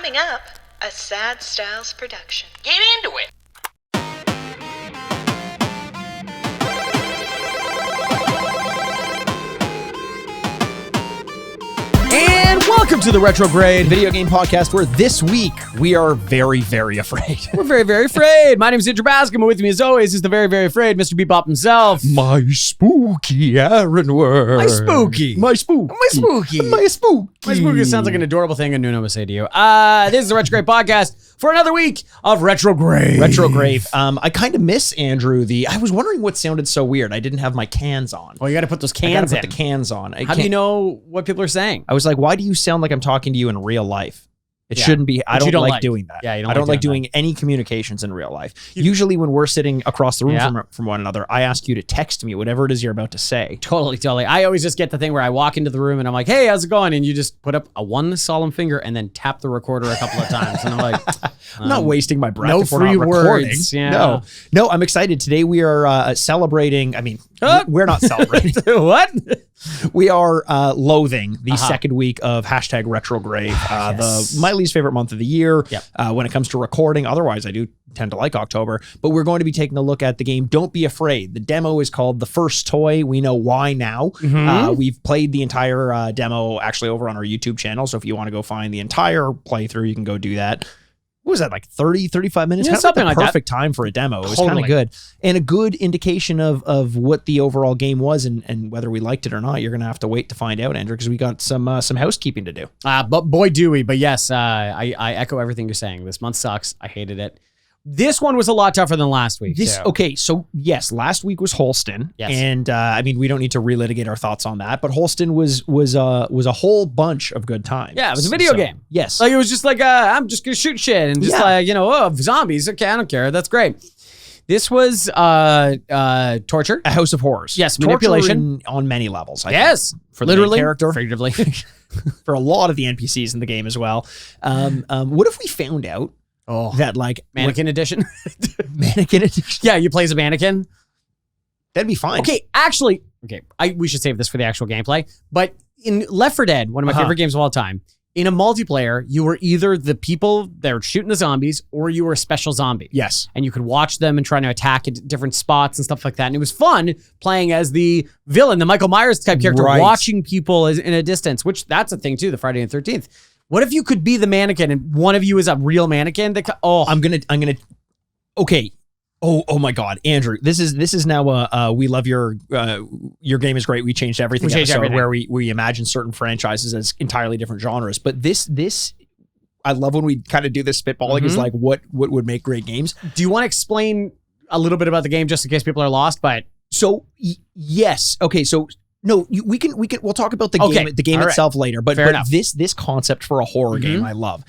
Coming up, a Sad Styles production. Get into it. And welcome to the Retrograde video game podcast, where this week we are very, very afraid. We're very, very afraid. My name is Andrew Bascom, and with me as always is the very, very afraid Mr. Bebop himself. My spooky Aaron word. My spooky. My spooky. My spooky. My spooky. My spooky sounds like an adorable thing a Nuno would say to you. This is the Retrograde podcast for another week of Retrograde. Retrograde. I kind of miss Andrew. I was wondering what sounded so weird. I didn't have my cans on. Well, you got to put those I gotta cans put in. the cans on. How do you know what people are saying? I was like, why do you sound like I'm talking to you in real life? It shouldn't be. I But you don't like like- doing that. Yeah, you don't I don't like like doing doing any communications in real life. Usually when we're sitting across the room Yeah. from one another, I ask you to text me whatever it is you're about to say. Totally. I always just get the thing where I walk into the room and I'm like, hey, how's it going? And you just put up a one solemn finger and then tap the recorder a couple of times. And I'm like, I'm not wasting my breath no if we're free not recording. words, yeah. No, I'm excited. Today we are celebrating. I mean, we're not celebrating. what? We are loathing the second week of #Retrograde, my least favorite month of the year when it comes to recording. Otherwise, I do tend to like October, but we're going to be taking a look at the game Don't Be Afraid. The demo is called The First Toy. We know why now. We've played the entire demo actually over on our YouTube channel, so if you want to go find the entire playthrough, you can go do that. What was that, like 30, 35 minutes? Yeah, Kind of something like the that. perfect time for a demo. It was kind Totally. of good. And a good indication of what the overall game was and whether we liked it or not. You're going to have to wait to find out, Andrew, because we got some housekeeping to do. But boy, do we. But yes, I echo everything you're saying. This month sucks. I hated it. This one was a lot tougher than last week. Okay, so yes, last week was Holston. Yes. And I mean, we don't need to relitigate our thoughts on that, but Holston was a whole bunch of good times. Yeah, it was a video game. Yes. Like, it was just like, I'm just going to shoot shit and just zombies. Okay, I don't care. That's great. This was torture. A House of Horrors. Yes, Torture manipulation. on many levels. I Yes. think, for the main literally. character. Figuratively. For a lot of the NPCs in the game as well. What if we found out that like Mannequin edition. mannequin edition? Yeah, you play as a mannequin. That'd be fine. Okay, actually, we should save this for the actual gameplay. But in Left 4 Dead, one of my favorite games of all time, in a multiplayer, you were either the people that were shooting the zombies or you were a special zombie. Yes. And you could watch them and try to attack at different spots and stuff like that. And it was fun playing as the villain, the Michael Myers type character, Right. watching people in a distance, which that's a thing too, the Friday the 13th. What if you could be the mannequin and one of you is a real mannequin? I'm gonna. Okay. Oh my God, Andrew. This is now we love your game is great. We changed everything. We changed episode everything. where we imagine certain franchises as entirely different genres. But this I love when we kind of do this spitballing. Is like what would make great games. Do you want to explain a little bit about the game just in case people are lost? But So yes. Okay. So. No, we can. We'll talk about the game All right. itself later. But Fair enough. this concept for a horror game, I love.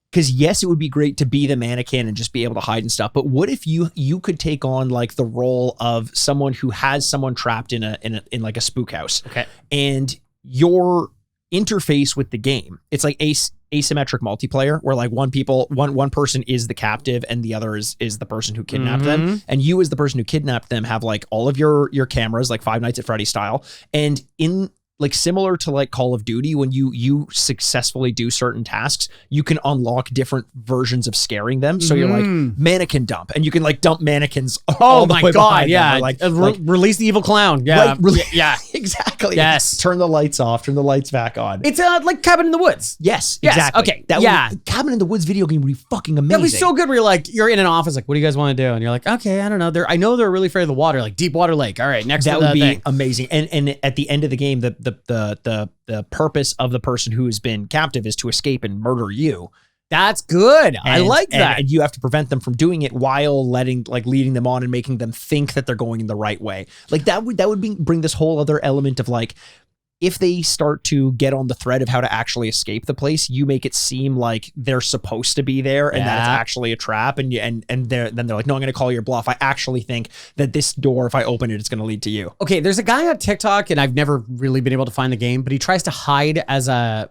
Because yes, it would be great to be the mannequin and just be able to hide and stuff. But what if you could take on like the role of someone who has someone trapped in like a spook house? Okay. And your interface with the game, it's like asymmetric multiplayer where like one person is the captive and the other is the person who kidnapped them, and you as the person who kidnapped them have like all of your cameras, like Five Nights at Freddy style, and in like similar to like Call of Duty, when you successfully do certain tasks, you can unlock different versions of scaring them. So you're like mannequin dump, and you can like dump mannequins. Oh my God! Yeah, like release the evil clown. Yeah, yeah, exactly. Yes. Turn the lights off. Turn the lights back on. It's like Cabin in the Woods. Yes, Yes, exactly. okay, Cabin in the Woods video game would be fucking amazing. That'd be so good. Where you're in an office, like, what do you guys want to do? And you're like, okay, I don't know. I know they're really afraid of the water, like Deep Water Lake. All right, next. That to would be thing. amazing. And at the end of the game, the purpose of the person who has been captive is to escape and murder you. That's good. I like that. And you have to prevent them from doing it while leading them on and making them think that they're going in the right way. Like that would bring this whole other element of like, if they start to get on the thread of how to actually escape the place, you make it seem like they're supposed to be there and that it's actually a trap. And they're like, no, I'm going to call your bluff. I actually think that this door, if I open it, it's going to lead to you. Okay, there's a guy on TikTok, and I've never really been able to find the game, but he tries to hide as an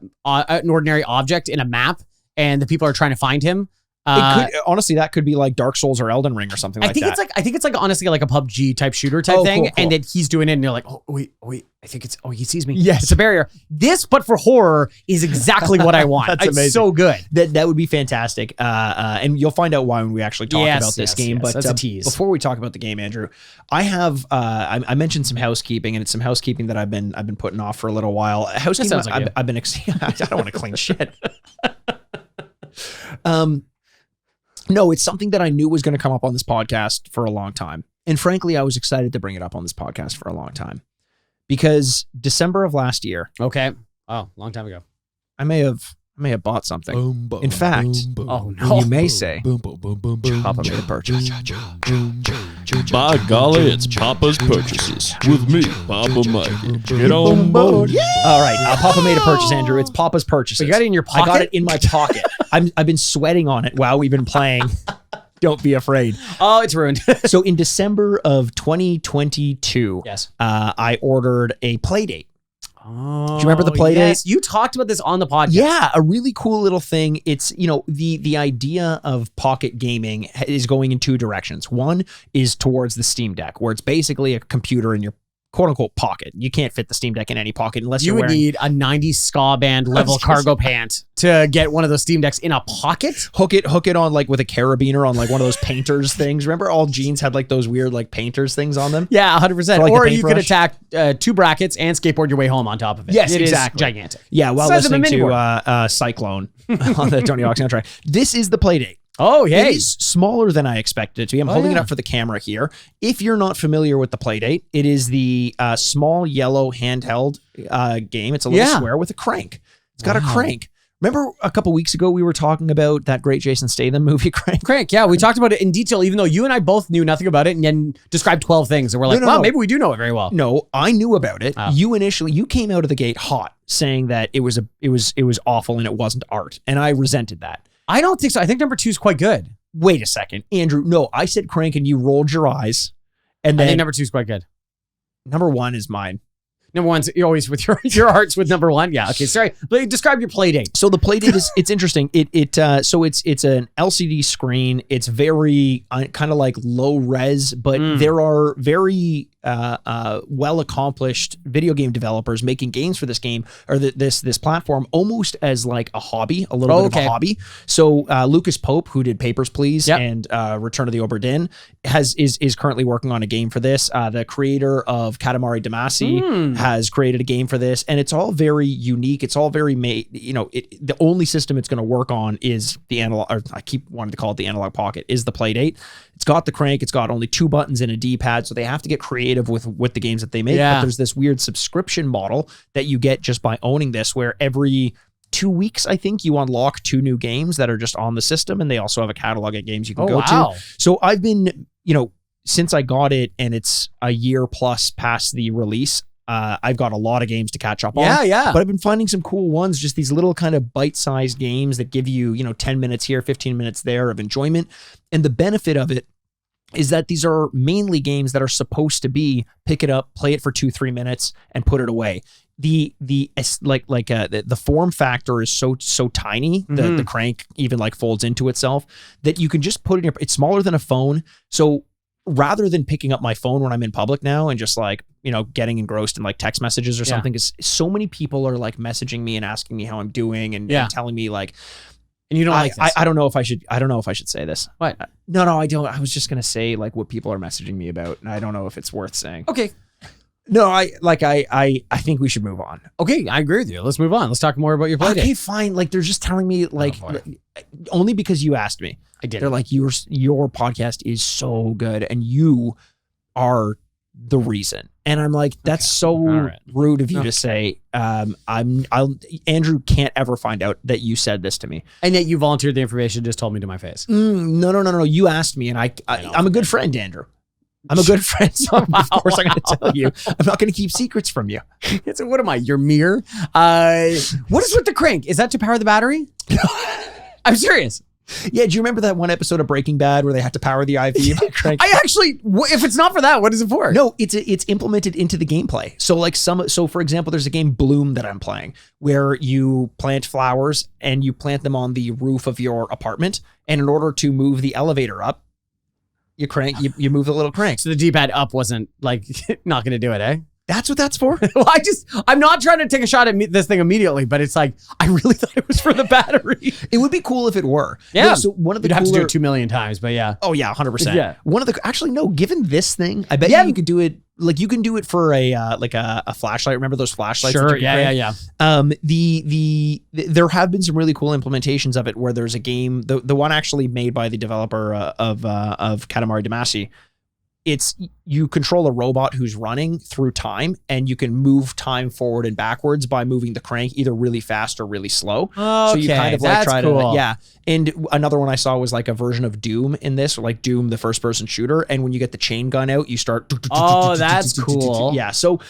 ordinary object in a map, and the people are trying to find him. Honestly, that could be like Dark Souls or Elden Ring or something like that. I think it's like honestly like a PUBG type shooter type thing, cool. and that he's doing it, and you're like, oh wait, I think it's he sees me. Yes. It's a barrier. This, but for horror, is exactly what I want. That's amazing. It's so good. That would be fantastic. And you'll find out why when we actually talk about this game. But that's a tease. Before we talk about the game, Andrew, I have I mentioned some housekeeping, and it's some housekeeping that I've been putting off for a little while. Housekeeping. Sounds like I've been. I don't want to clean shit. No, it's something that I knew was going to come up on this podcast for a long time. And frankly, I was excited to bring it up on this podcast for a long time. Because December of last year. Okay. Oh, long time ago. I may have bought something. In fact, oh no. You may say, Papa made a purchase. By golly, it's Papa's Purchases with me, Papa Mikey. Get on board. Yeah. All right, Papa made a purchase, Andrew. It's Papa's Purchases. But you got it in your pocket? I got it in my pocket. I've been sweating on it while we've been playing. Don't be afraid. Oh, it's ruined. So in December of 2022, yes, I ordered a PlayDate. Oh, do you remember the PlayDate? Yes, you talked about this on the podcast. Yeah, a really cool little thing. It's, the idea of pocket gaming is going in two directions. One is towards the Steam Deck, where it's basically a computer in your quote unquote pocket. You can't fit the Steam Deck in any pocket unless you would need a 90s ska band level cargo pant to get one of those Steam Decks in a pocket. Hook it on like with a carabiner on like one of those painters things. Remember all jeans had like those weird like painters things on them? Yeah, 100%. Like or you could attack two brackets and skateboard your way home on top of it. Yes, it exactly. Is gigantic. Yeah, while listening to Cyclone on the Tony Hawk soundtrack. This is the PlayDate. Oh, hey. It is smaller than I expected it to be. I'm holding it up for the camera here. If you're not familiar with the PlayDate, it is the small yellow handheld game. It's a little square with a crank. It's got a crank. Remember a couple weeks ago we were talking about that great Jason Statham movie, Crank? Crank, yeah. We talked about it in detail, even though you and I both knew nothing about it and then described 12 things. And we're like, maybe we do know it very well. No, I knew about it. You came out of the gate hot saying that it was awful and it wasn't art. And I resented that. I don't think so. I think number 2 is quite good. Wait a second, Andrew. No, I said Crank and you rolled your eyes. And then I think number 2 is quite good. Number 1 is mine. Number 1's you're always with your hearts with number 1. Yeah. Okay. Sorry. Describe your PlayDate. So the PlayDate it's interesting. It's an LCD screen. It's very kind of like low res, but there are very well accomplished video game developers making games for this game or this platform almost as like a hobby, a little bit of a hobby. So Lucas Pope, who did Papers, Please and Return of the Obra Dinn, is currently working on a game for this. The creator of Katamari Damacy has created a game for this, and it's all very unique. It's all very the only system it's going to work on is the analog, or I keep wanting to call it the analog pocket, is the PlayDate. It's got the crank. It's got only 2 buttons and a D-pad, so they have to get creative with the games that they make. Yeah. But there's this weird subscription model that you get just by owning this, where every 2 weeks, I think, you unlock 2 new games that are just on the system, and they also have a catalog of games you can go to. So I've been, since I got it, and it's a year plus past the release, I've got a lot of games to catch up on. Yeah. But I've been finding some cool ones, just these little kind of bite-sized games that give you, 10 minutes here, 15 minutes there of enjoyment. And the benefit of it is that these are mainly games that are supposed to be pick it up, play it for 2-3 minutes, and put it away. The form factor is so tiny that the crank even like folds into itself that you can just put it in. It's smaller than a phone, so rather than picking up my phone when I'm in public now and just like, getting engrossed in like text messages or something, because so many people are like messaging me and asking me how I'm doing and telling me like, and you don't like this. I don't know if I should say this. What? No, I don't. I was just going to say like what people are messaging me about, and I don't know if it's worth saying. Okay. No, I think we should move on. Okay, I agree with you. Let's move on. Let's talk more about your PlayDate. Okay, fine. Like they're just telling me like only because you asked me. I did. They're like your podcast is so good and you are the reason. And I'm like, that's so rude of you to say. Andrew can't ever find out that you said this to me. And yet you volunteered the information, just told me to my face. No. You asked me, and I'm a good friend, Andrew. I'm a good friend, so of course I'm going to tell you. I'm not going to keep secrets from you. So what am I, your mirror? What is with the crank? Is that to power the battery? I'm serious. Yeah, do you remember that one episode of Breaking Bad where they had to power the IV by crank? I actually, if it's not for that, what is it for? No, it's implemented into the gameplay. So like so for example, there's a game Bloom that I'm playing where you plant flowers and you plant them on the roof of your apartment, and in order to move the elevator up, you move the little crank. So the D-pad up wasn't like not going to do it, eh? That's what that's for? Well, I'm not trying to take a shot at this thing immediately, but it's like, I really thought it was for the battery. It would be cool if it were. Yeah. No, so one of the You'd have to do it 2 million times, but yeah. Oh yeah, 100%. Yeah. Actually no, given this thing, I bet you could do it. Like you can do it for a flashlight. Remember those flashlights? Sure. Yeah. There have been some really cool implementations of it where there's a game, the one actually made by the developer of Katamari Damacy. It's you control a robot who's running through time, and you can move time forward and backwards by moving the crank either really fast or really slow. Okay, so you kind of like that's try cool. to, yeah. And another one I saw was like a version of Doom in this, like Doom, the first person shooter. And when you get the chain gun out, you start. Oh, that's cool. Yeah. So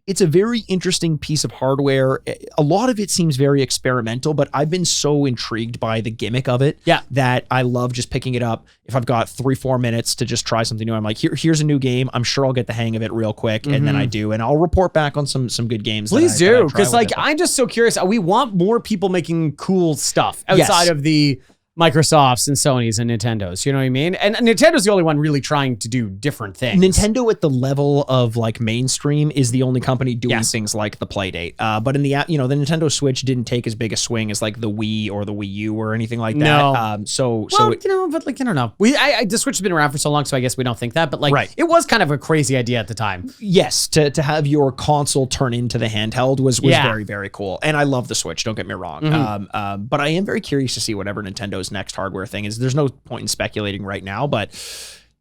it's a very interesting piece of hardware. A lot of it seems very experimental, but I've been so intrigued by the gimmick of it that I love just picking it up. If I've got 3-4 minutes to just try something new, I'm like, here's a new game. I'm sure I'll get the hang of it real quick. And then I do. And I'll report back on some good games. Please do. Because like, I'm just so curious. We want more people making cool stuff outside of the Microsofts and Sonys and Nintendos, you know what I mean? And Nintendo's the only one really trying to do different things. Nintendo at the level of like mainstream is the only company doing things like the Playdate. But in the the Nintendo Switch didn't take as big a swing as like the Wii or the Wii U or anything like that. No. But I don't know. The Switch has been around for so long, so I guess we don't think that. But like, it was kind of a crazy idea at the time. Yes, to have your console turn into the handheld was very, very cool. And I love the Switch, don't get me wrong. But I am very curious to see whatever Nintendo's next hardware thing is. There's no point in speculating right now, but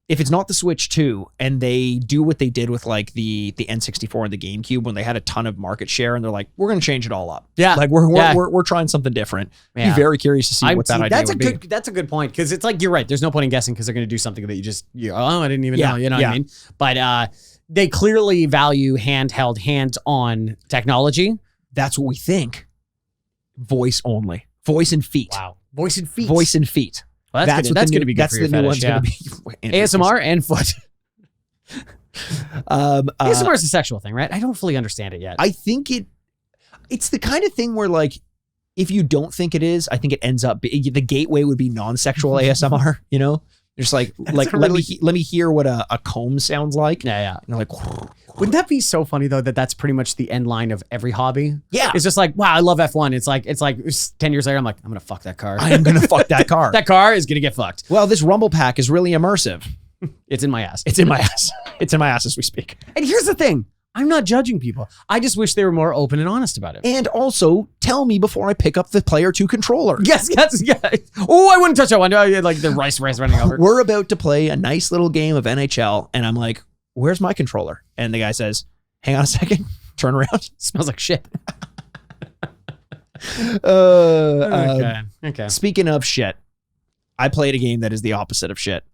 if it's not the Switch 2 and they do what they did with like the N64 and the GameCube when they had a ton of market share and they're like, we're going to change it all up. Yeah. Like we're trying something different. Be very curious to see what that idea would be. That's a good point. Cause it's like, you're right. There's no point in guessing because they're going to do something that I didn't even know, you know what I mean? But, they clearly value handheld, hands-on technology. That's what we think. Voice only. Voice and feet. Wow. Voice and feet. Voice and feet. Well, that's going to be good for your fetish, gonna be. ASMR and foot. ASMR is a sexual thing, right? I don't fully understand it yet. I think it's the kind of thing where like, if you don't think it is, I think it ends up the gateway would be non-sexual ASMR, you know? Just like let me hear what a comb sounds like. Yeah. And like, wouldn't that be so funny though that's pretty much the end line of every hobby? Yeah. It's just like, wow, I love F1. It's like 10 years later, I'm like, I'm gonna fuck that car. I'm gonna fuck that car. That car is gonna get fucked. Well, this rumble pack is really immersive. It's in my ass. It's in my ass. It's in my ass as we speak. And here's the thing. I'm not judging people. I just wish they were more open and honest about it. And also, tell me before I pick up the Player 2 controller. Yes. Oh, I wouldn't touch that one. Like the rice running over. We're about to play a nice little game of NHL, and I'm like, where's my controller? And the guy says, hang on a second. Turn around. Smells like shit. Okay. Speaking of shit, I played a game that is the opposite of shit.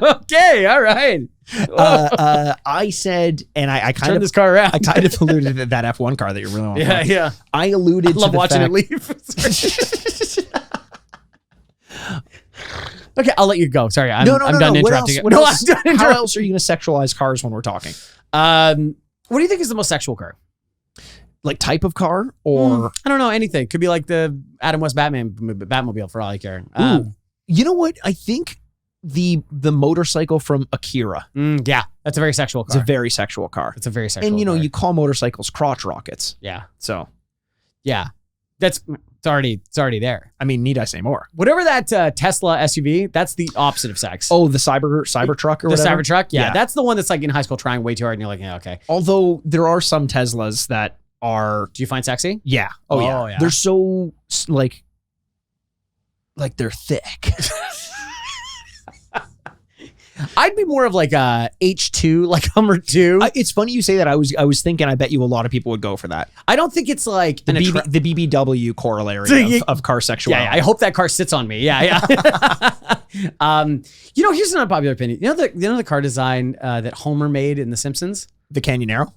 Okay, all right. I said, and I kind turn of this car around. I kind of alluded to that F1 car that you really want. Yeah. I alluded. I love to the watching fact, it leave. Okay, I'll let you go. Sorry, I'm done interrupting. I'm done interrupting. How else are you going to sexualize cars when we're talking? What do you think is the most sexual car? Like type of car, or I don't know, anything. Could be like the Adam West Batmobile for all I care. You know what? I think the motorcycle from Akira. Yeah, that's a very sexual car. It's a very sexual car. It's a very sexual And car. you call motorcycles crotch rockets. Yeah. So, yeah. It's already there. I mean, need I say more? Whatever that Tesla SUV, that's the opposite of sex. Oh, the Cybertruck or whatever? The Cybertruck? Yeah. That's the one that's like in high school trying way too hard and you're like, yeah, okay. Although there are some Teslas that are... Do you find sexy? Yeah. Oh, yeah. They're so like they're thick. I'd be more of like a H2, like Hummer 2. It's funny you say that. I was thinking, I bet you a lot of people would go for that. I don't think it's like the BBW corollary of car sexuality. Yeah, I hope that car sits on me. Yeah. Here's an unpopular opinion. You know the car design that Homer made in The Simpsons? The Canyonero?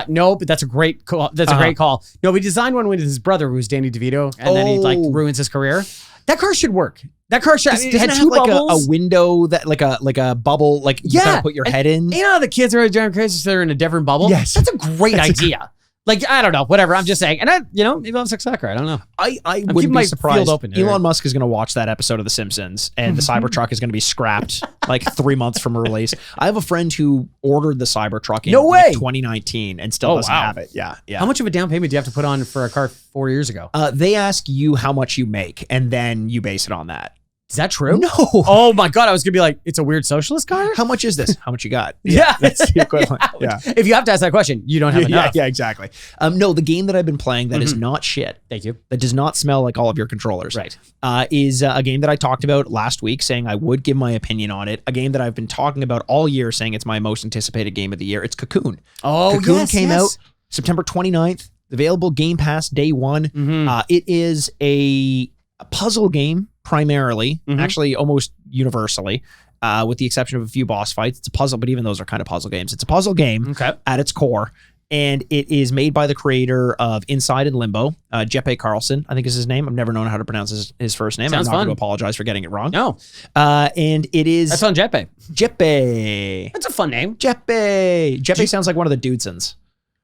No, but that's a great call. That's a great call. No, we designed one with his brother, who's Danny DeVito, and then he like ruins his career. That car should work. That car should. Doesn't It had it two have like bubbles. a window that like a bubble like you gotta put your head in? You know how the kids are driving crazy, so they're in a different bubble? Yes. That's a great idea. Like, I don't know, whatever. I'm just saying. And maybe I'll have sex with that car. I don't know. I keeping wouldn't my be surprised. field open here. Elon Musk is going to watch that episode of The Simpsons, and the Cybertruck is going to be scrapped like 3 months from release. I have a friend who ordered the Cybertruck in No way. 2019 and still doesn't have it. Yeah. How much of a down payment do you have to put on for a car 4 years ago? They ask you how much you make, and then you base it on that. Is that true? No. Oh my God. I was going to be like, it's a weird socialist car? How much is this? How much you got? Yeah. That's the equivalent. Yeah. If you have to ask that question, you don't have enough. Yeah, exactly. No, the game that I've been playing that is not shit, Thank you. that does not smell like all of your controllers, Right. is a game that I talked about last week, saying I would give my opinion on it. A game that I've been talking about all year, saying it's my most anticipated game of the year. It's Cocoon. Oh, Cocoon came out September 29th, available Game Pass day one. It is a puzzle game primarily, actually almost universally, with the exception of a few boss fights. It's a puzzle, but even those are kind of puzzle games. It's a puzzle game at its core. And it is made by the creator of Inside and Limbo, Jeppe Carlson, I think is his name. I've never known how to pronounce his first name. Sounds I'm not going fun. to apologize for getting it wrong. No. And it is That's on Jeppe. Jeppe. That's a fun name. Jeppe sounds like one of the Dudesons.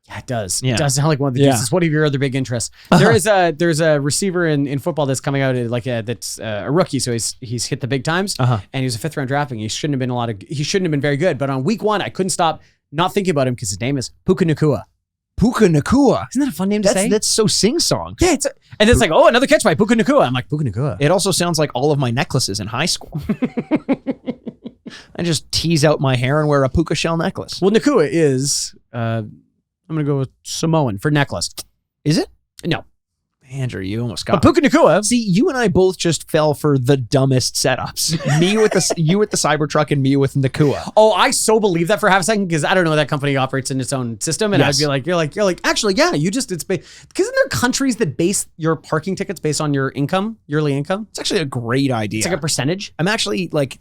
Yeah, it does. Yeah. It does sound like one of the Yeah. dudes. What are your other big interests? There's a receiver in football that's coming out that's a rookie, so he's hit the big times, and he was a 5th round draft pick. He shouldn't have been very good. But on week 1, I couldn't stop not thinking about him because his name is Puka Nacua. Puka Nacua. Isn't that a fun name to say? That's so sing-song. Yeah, and it's like, oh, another catch by Puka Nacua. I'm like, Puka Nacua. It also sounds like all of my necklaces in high school. I just tease out my hair and wear a puka shell necklace. Well, Nacua is, I'm going to go with Samoan for necklace. Is it? No. Andrew, you almost got But Puka Nacua. See, you and I both just fell for the dumbest setups. You with the Cybertruck and me with Nakua. Oh, I so believe that for half a second because I don't know that company operates in its own system, and Yes. I'd be like, you're like, actually, yeah, because isn't there countries that base your parking tickets based on your income, yearly income? It's actually a great idea. It's like a percentage. I'm actually like,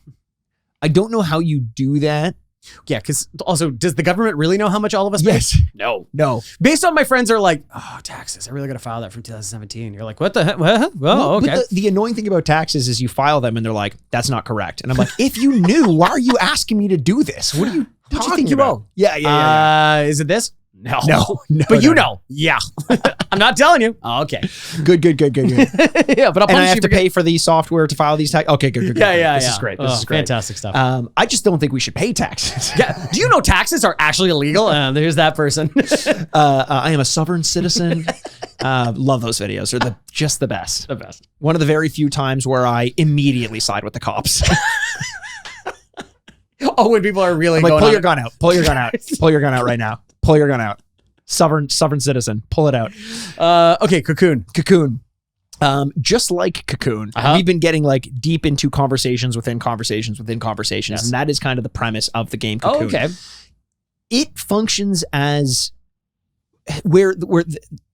I don't know how you do that. Yeah, because also, does the government really know how much all of us pay? No. Based on my friends are like, oh, taxes. I really got to file that from 2017. You're like, what the heck? Well, okay. But the annoying thing about taxes is you file them and they're like, that's not correct. And I'm like, if you knew, why are you asking me to do this? What are you What do you talking think you about? owe? Yeah. Is it this? No. No. But you know. Yeah. I'm not telling you. Oh, okay. Good. Yeah, but I'll And I punish have you to for pay for the software to file these taxes. Okay, good. Yeah. This is great. This is great. Fantastic stuff. I just don't think we should pay taxes. Yeah. Do you know taxes are actually illegal? There's that person. I am a sovereign citizen. Love those videos. They're just the best. The best. One of the very few times where I immediately side with the cops. Oh, when people are really I'm like, going pull on your gun out. Pull your gun out. Pull your gun out right now. Pull your gun out. Sovereign citizen. Pull it out. Okay, Cocoon. Cocoon. Just like Cocoon, we've been getting like deep into conversations within conversations within conversations, Yes. and that is kind of the premise of the game Cocoon. Oh, okay. It functions as where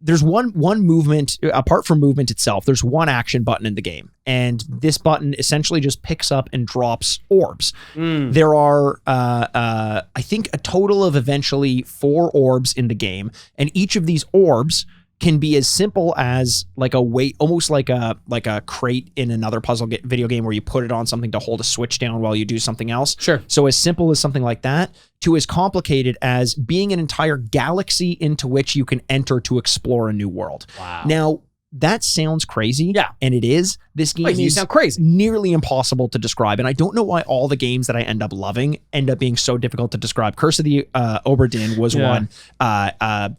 there's one movement apart from movement itself. There's one action button in the game, and this button essentially just picks up and drops orbs. There are I think a total of eventually 4 orbs in the game, and each of these orbs can be as simple as like a weight, almost like a crate in another puzzle video game where you put it on something to hold a switch down while you do something else. Sure. So as simple as something like that to as complicated as being an entire galaxy into which you can enter to explore a new world. Wow. Now, that sounds crazy. Yeah. And it is. This game Wait, you is sound crazy. nearly impossible to describe. And I don't know why all the games that I end up loving end up being so difficult to describe. Curse of the Oberdin was one.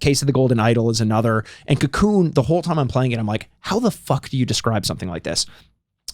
Case of the Golden Idol is another. And Cocoon, the whole time I'm playing it, I'm like, how the fuck do you describe something like this?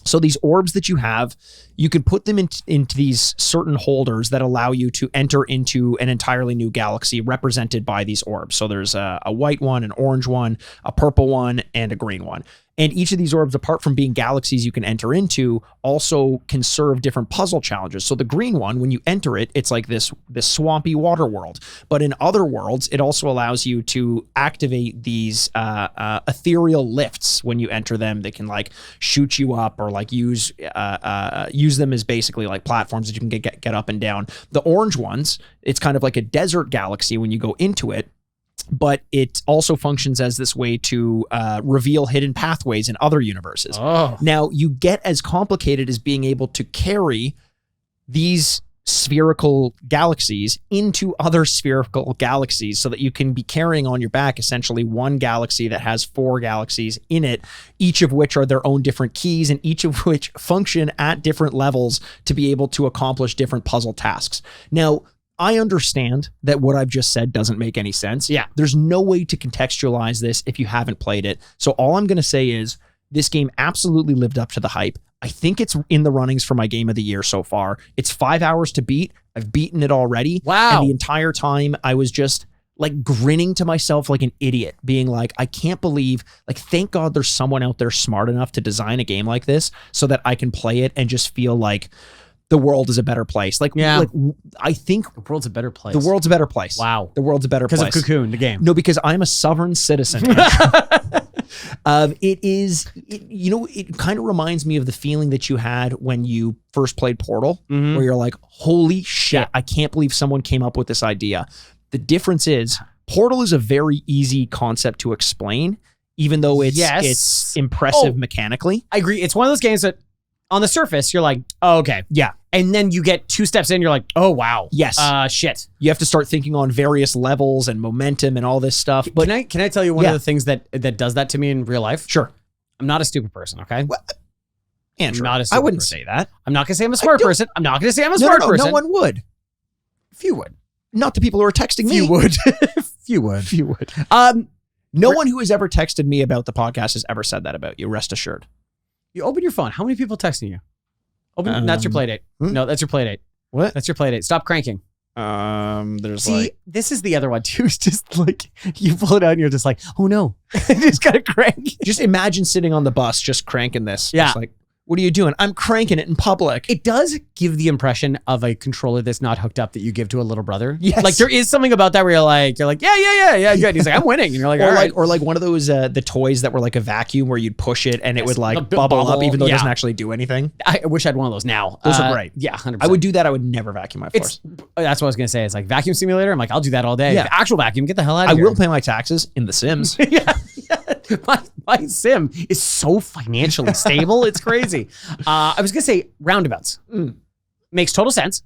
So these orbs that you have, you can put them into these certain holders that allow you to enter into an entirely new galaxy represented by these orbs. So there's a white one, an orange one, a purple one, and a green one. And each of these orbs, apart from being galaxies you can enter into, also can serve different puzzle challenges. So the green one, when you enter it, it's like this swampy water world. But in other worlds, it also allows you to activate these ethereal lifts when you enter them. They can like shoot you up or like use them as basically like platforms that you can get up and down. The orange ones, it's kind of like a desert galaxy when you go into it. but it also functions as this way to reveal hidden pathways in other universes. Oh. Now, you get as complicated as being able to carry these spherical galaxies into other spherical galaxies so that you can be carrying on your back essentially one galaxy that has 4 galaxies in it, each of which are their own different keys and each of which function at different levels to be able to accomplish different puzzle tasks. Now, I understand that what I've just said doesn't make any sense. Yeah. There's no way to contextualize this if you haven't played it. So all I'm going to say is this game absolutely lived up to the hype. I think it's in the runnings for my game of the year so far. It's 5 hours to beat. I've beaten it already. Wow. And the entire time I was just like grinning to myself like an idiot, being like, I can't believe, like, thank God there's someone out there smart enough to design a game like this so that I can play it and just feel like the world is a better place. Like, I think The world's a better place. the world's a better place. Wow. The world's a better place. Because of Cocoon, the game. No, because I'm a sovereign citizen. It kind of reminds me of the feeling that you had when you first played Portal, where you're like, holy shit, I can't believe someone came up with this idea. The difference is Portal is a very easy concept to explain, even though it's impressive mechanically. I agree. It's one of those games that on the surface, you're like, oh, okay. Yeah. And then you get 2 steps in, you're like, oh, wow. Yes. Shit. You have to start thinking on various levels and momentum and all this stuff. But Can I tell you one of the things that does that to me in real life? Sure. I'm not a stupid person, okay? Andrew, not a I stupid wouldn't person. say that. I'm not going to say I'm a smart person. I'm not going to say I'm a smart No, person. no one would. Few would. Not the people who are texting me. Few would. Few would. Few would. No one who has ever texted me about the podcast has ever said that about you. Rest assured. You open your phone. How many people texting you? That's your PlayDate. No, that's your PlayDate. What? That's your PlayDate. Stop cranking. There's This is the other one too. It's just like you pull it out and you're just like, oh no, you just gotta crank. just imagine sitting on the bus just cranking this. Yeah. Just like, what are you doing? I'm cranking it in public. It does give the impression of a controller that's not hooked up that you give to a little brother. Yes. Like there is something about that where you're like, yeah, good. He's like, I'm winning. And you're like, all right. or like one of those the toys that were like a vacuum where you'd push it and it would like the bubble up bubble, even though it yeah. doesn't actually do anything. I wish I had one of those now. Those are great. Yeah, 100%. I would do that. I would never vacuum my floors. That's what I was going to say. It's like vacuum simulator. I'm like, I'll do that all day. Yeah. The actual vacuum, get the hell out I of here. will pay my taxes in The Sims. yeah. My sim is so financially stable. It's crazy. I was going to say roundabouts. Makes total sense.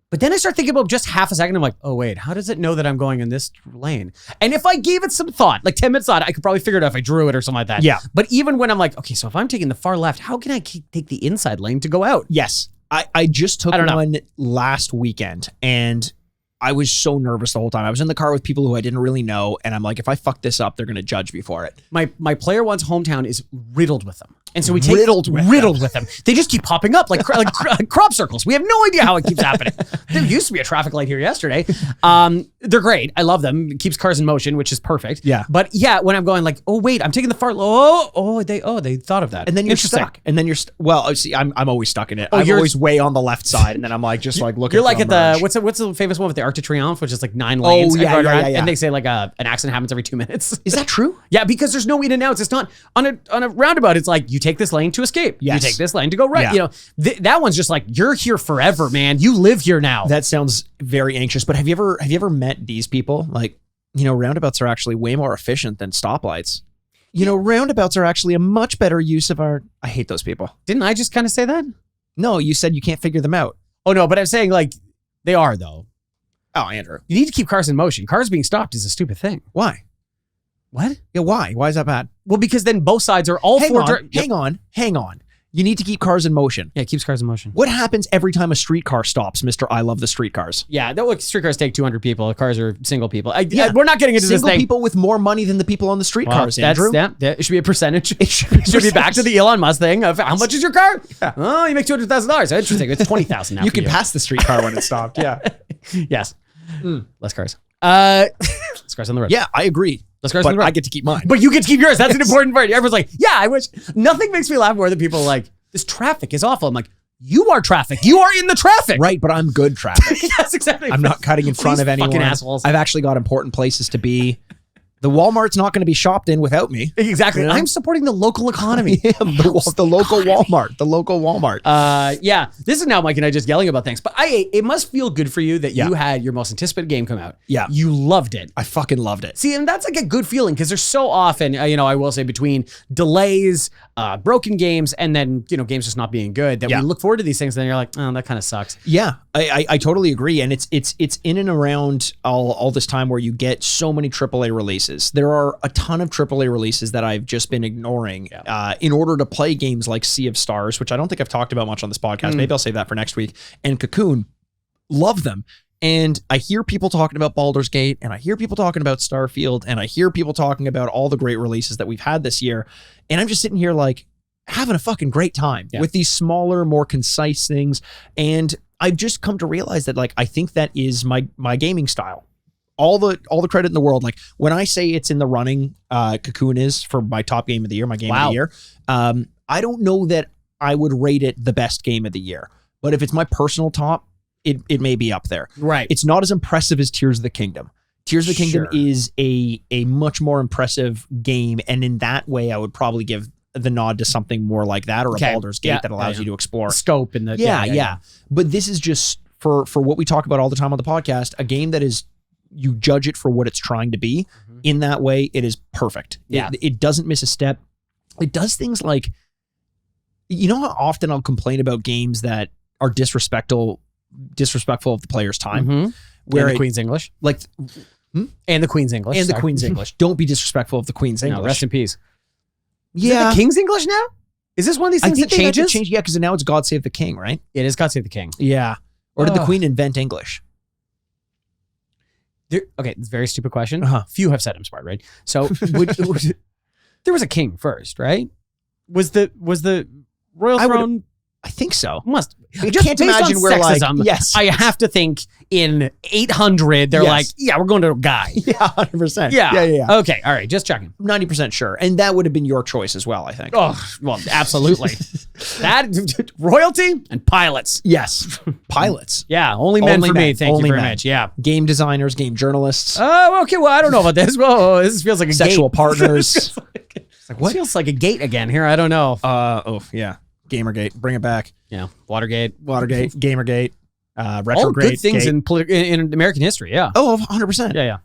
But then I start thinking about just half a second. I'm like, oh, wait, how does it know that I'm going in this lane? And if I gave it some thought, like 10 minutes thought, I could probably figure it out if I drew it or something like that. Yeah. But even when I'm like, okay, so if I'm taking the far left, how can I take the inside lane to go out? Yes. I just took one last weekend and I was so nervous the whole time. I was in the car with people who I didn't really know. And I'm like, if I fuck this up, they're going to judge me for it. My player one's hometown is riddled with them. And so we take Riddled with them. They just keep popping up like crop circles. We have no idea how it keeps happening. There used to be a traffic light here yesterday. They're great. I love them. It keeps cars in motion, which is perfect. Yeah. But yeah, when I'm going like, oh wait, I'm taking the far. They thought of that. And then you're stuck. And then well, see, I'm always stuck in it. I'm you're always way on the left side. And then I'm like, just like looking. You're like for at a the merge. what's the famous one with the Arc de Triomphe, which is like 9 lanes. yeah, going around, yeah. And they say like an accident happens every 2 minutes. Is that true? Yeah, because there's no in and outs. It's not on a roundabout. It's like you take this lane to escape. Yes. You take this lane to go right. Yeah. You know, that one's just like you're here forever, man. You live here now. That sounds very anxious. But have you ever met these people? Like, roundabouts are actually way more efficient than stoplights. Roundabouts are actually a much better use of our. I hate those people. Didn't I just kind of say that? No, you said you can't figure them out. Oh no, but I'm saying like they are though. Oh, Andrew, You need to keep cars in motion. Cars being stopped is a stupid thing. why? What? Yeah, why? Why is that bad? Well, because then both sides are all Hang on. You need to keep cars in motion. Yeah, it keeps cars in motion. What happens every time a streetcar stops, Mr. I love the streetcars? Yeah, streetcars take 200 people. Cars are single people. Yeah. We're not getting into Single this thing. people with more money than the people on the streetcars, Andrew. It should be a percentage. It should be back to the Elon Musk thing of how much is your car? Yeah. Oh, you make $200,000. Interesting. It's 20,000 now. You can pass the streetcar when it stopped. Yeah. Yes. Less cars. Less cars on the road. Yeah, I agree. Less cars But on the road. I get to keep mine. But you get to keep yours. That's an important part. Everyone's like, yeah, I wish. Nothing makes me laugh more than people like, this traffic is awful. I'm like, you are traffic. You are in the traffic. Right, but I'm good traffic. Yes, exactly. I'm not cutting in front of anyone. Fucking assholes. I've actually got important places to be. The Walmart's not going to be shopped in without me. Exactly. You know? I'm supporting the local economy. Yeah, the local Walmart. The local Walmart. Yeah. This is now Mike and I just yelling about things, but it must feel good for you that Yeah. you had your most anticipated game come out. Yeah. You loved it. I fucking loved it. See, and that's like a good feeling because there's so often, I will say between delays, broken games, and then, games just not being good that Yeah. we look forward to these things and then you're like, oh, that kind of sucks. Yeah, I totally agree. And it's in and around all this time where you get so many AAA releases. There are a ton of AAA releases that I've just been ignoring in order to play games like Sea of Stars, which I don't think I've talked about much on this podcast. Maybe I'll save that for next week. And Cocoon, love them. And I hear people talking about Baldur's Gate, and I hear people talking about Starfield, and I hear people talking about all the great releases that we've had this year. And I'm just sitting here like having a fucking great time with these smaller, more concise things. And I've just come to realize that I think that is my gaming style. All the credit in the world. Like when I say it's in the running, Cocoon is for my top game of the year, my game of the year. I don't know that I would rate it the best game of the year, but if it's my personal top, it may be up there. Right. It's not as impressive as Tears of the Kingdom. Tears of the Kingdom Sure. is a much more impressive game, and in that way, I would probably give the nod to something more like that, or a Baldur's Gate that allows you to explore scope and the yeah. But this is just for what we talk about all the time on the podcast, a game that is, you judge it for what it's trying to be. In that way, it is perfect. Yeah. It doesn't miss a step. It does things like, how often I'll complain about games that are disrespectful of the player's time. Where and the Queen's English. And the Queen's English. And the Queen's English. Don't be disrespectful of the Queen's English. No, rest in peace. Yeah. Is it the King's English now? Is this one of these I things think that they had to changes? change, because now it's God Save the King, right? It is God Save the King. Yeah. Or did the Queen invent English? Okay, it's a very stupid question. Uh-huh. Few have said I'm smart, right? So there was a king first, right? Was the royal throne? I think so. Must. I Just can't based on imagine where sexism, yes. I have to think in 800 they're Yes. like, yeah, we're going to a guy. Yeah, 100%. Yeah. Yeah. Okay, all right, just checking. 90% sure. And that would have been your choice as well, I think. Oh, well, absolutely. That royalty and pilots. Yes. Pilots. Yeah, only men Only for me. men. Thank Only you very men. much. Yeah. Game designers, game journalists, Oh, okay. Well, I don't know about this. Whoa, this feels like a sexual gate. partners. What feels like a gate again here? I don't know. Yeah. Gamergate. Bring it back. Yeah, Watergate. Gamergate. All Retrograde. good things Gate. in American history. Yeah. Oh, 100%. Yeah.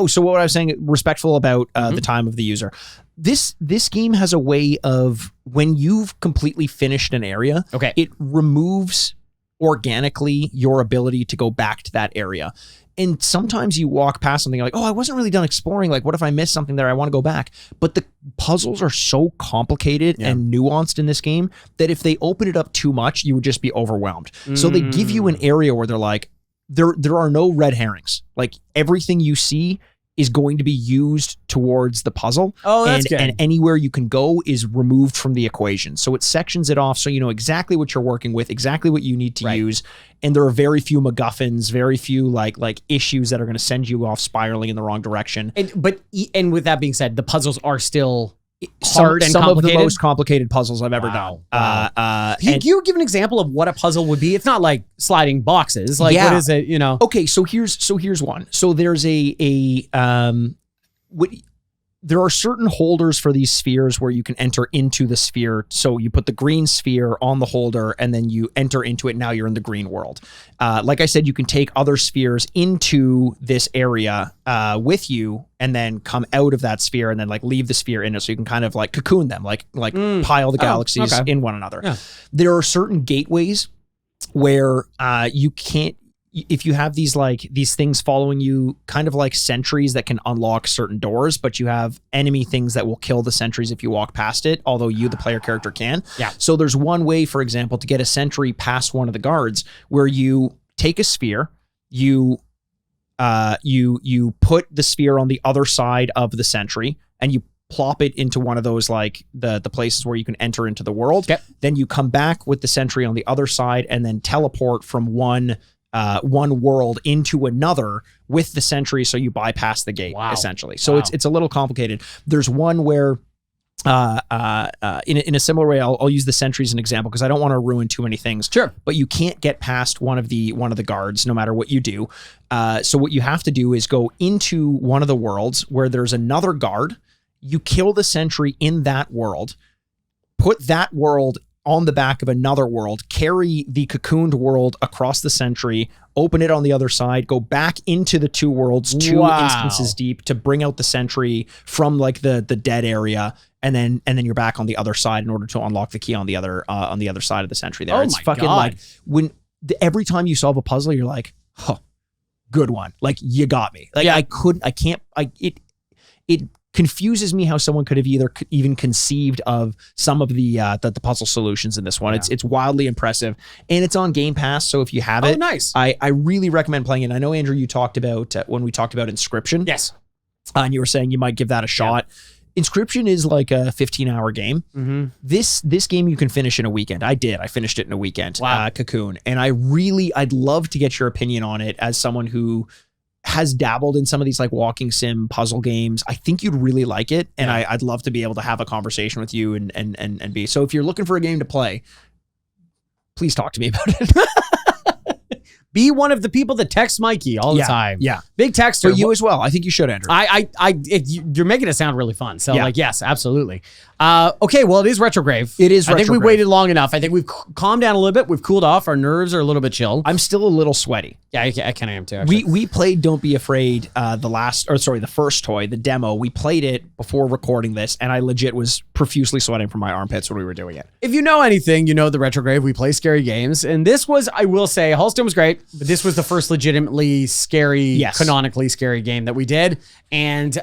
So what I was saying, respectful about the time of the user. This game has a way of, when you've completely finished an area, Okay. it removes organically your ability to go back to that area. And sometimes you walk past something like, oh, I wasn't really done exploring. Like, what if I missed something there? I want to go back. But the puzzles are so complicated and nuanced in this game that if they open it up too much, you would just be overwhelmed. So they give you an area where they're like, there are no red herrings. Like, everything you see is going to be used towards the puzzle. Oh, that's good. And anywhere you can go is removed from the equation. So it sections it off so you know exactly what you're working with, exactly what you need to use. And there are very few MacGuffins, very few like issues that are going to send you off spiraling in the wrong direction. And with that being said, the puzzles are still hard and some complicated. of the most complicated puzzles I've ever done. Can you give an example of what a puzzle would be? It's not like sliding boxes. Like, what is it? Okay, so here's one. So there's there are certain holders for these spheres where you can enter into the sphere. So you put the green sphere on the holder and then you enter into it. Now you're in the green world. Like I said, you can take other spheres into this area with you and then come out of that sphere and then leave the sphere in it. So you can kind of cocoon them, pile the galaxies in one another. Yeah. There are certain gateways where you can't, if you have these things following you, kind of like sentries that can unlock certain doors, but you have enemy things that will kill the sentries if you walk past it, although you, the player character, can. Yeah. So there's one way, for example, to get a sentry past one of the guards where you take a sphere, you put the sphere on the other side of the sentry, and you plop it into one of those the places where you can enter into the world. Yep. Then you come back with the sentry on the other side and then teleport from one world into another with the sentry, so you bypass the gate, essentially. So it's a little complicated. There's one where in a similar way, I'll use the sentry as an example because I don't want to ruin too many things. Sure. But you can't get past one of the guards no matter what you do. So what you have to do is go into one of the worlds where there's another guard. You kill the sentry in that world, put that world on the back of another world, carry the cocooned world across the sentry, open it on the other side, go back into the two worlds, two instances deep to bring out the sentry from like the dead area. And then you're back on the other side in order to unlock the key on the other side of the sentry there. Oh it's my fucking God. like every time you solve a puzzle, you're like, huh, good one. Like you got me. Like it confuses me how someone could have even conceived of some of the puzzle solutions in this one. It's wildly impressive, and it's on Game Pass. So if you have it, nice. I really recommend playing it. I know, Andrew, you talked about when we talked about Inscription. Yes. And you were saying you might give that a shot. Inscription is like a 15-hour game. Mm-hmm. This game you can finish in a weekend. I finished it in a weekend. Wow. Cocoon, and I'd love to get your opinion on it as someone who has dabbled in some of these like walking sim puzzle games. I think you'd really like it. And I'd love to be able to have a conversation with you and be, so if you're looking for a game to play, please talk to me about it. Be one of the people that text Mikey all the time. Yeah. Big texter. For you as well. I think you should, Andrew. You're making it sound really fun. So like, yes, absolutely. Okay. Well, it is Retrograde. It is I think we Retrograde. waited long enough. I think we've calmed down a little bit. We've cooled off. Our nerves are a little bit chill. I'm still a little sweaty. Yeah, I kind of am too. Actually. We played Don't Be Afraid, the first toy, the demo. We played it before recording this, and I legit was profusely sweating from my armpits when we were doing it. If you know anything, you know the Retrograde. We play scary games, and this was, I will say, Halston was great, but this was the first legitimately scary, canonically scary game that we did, and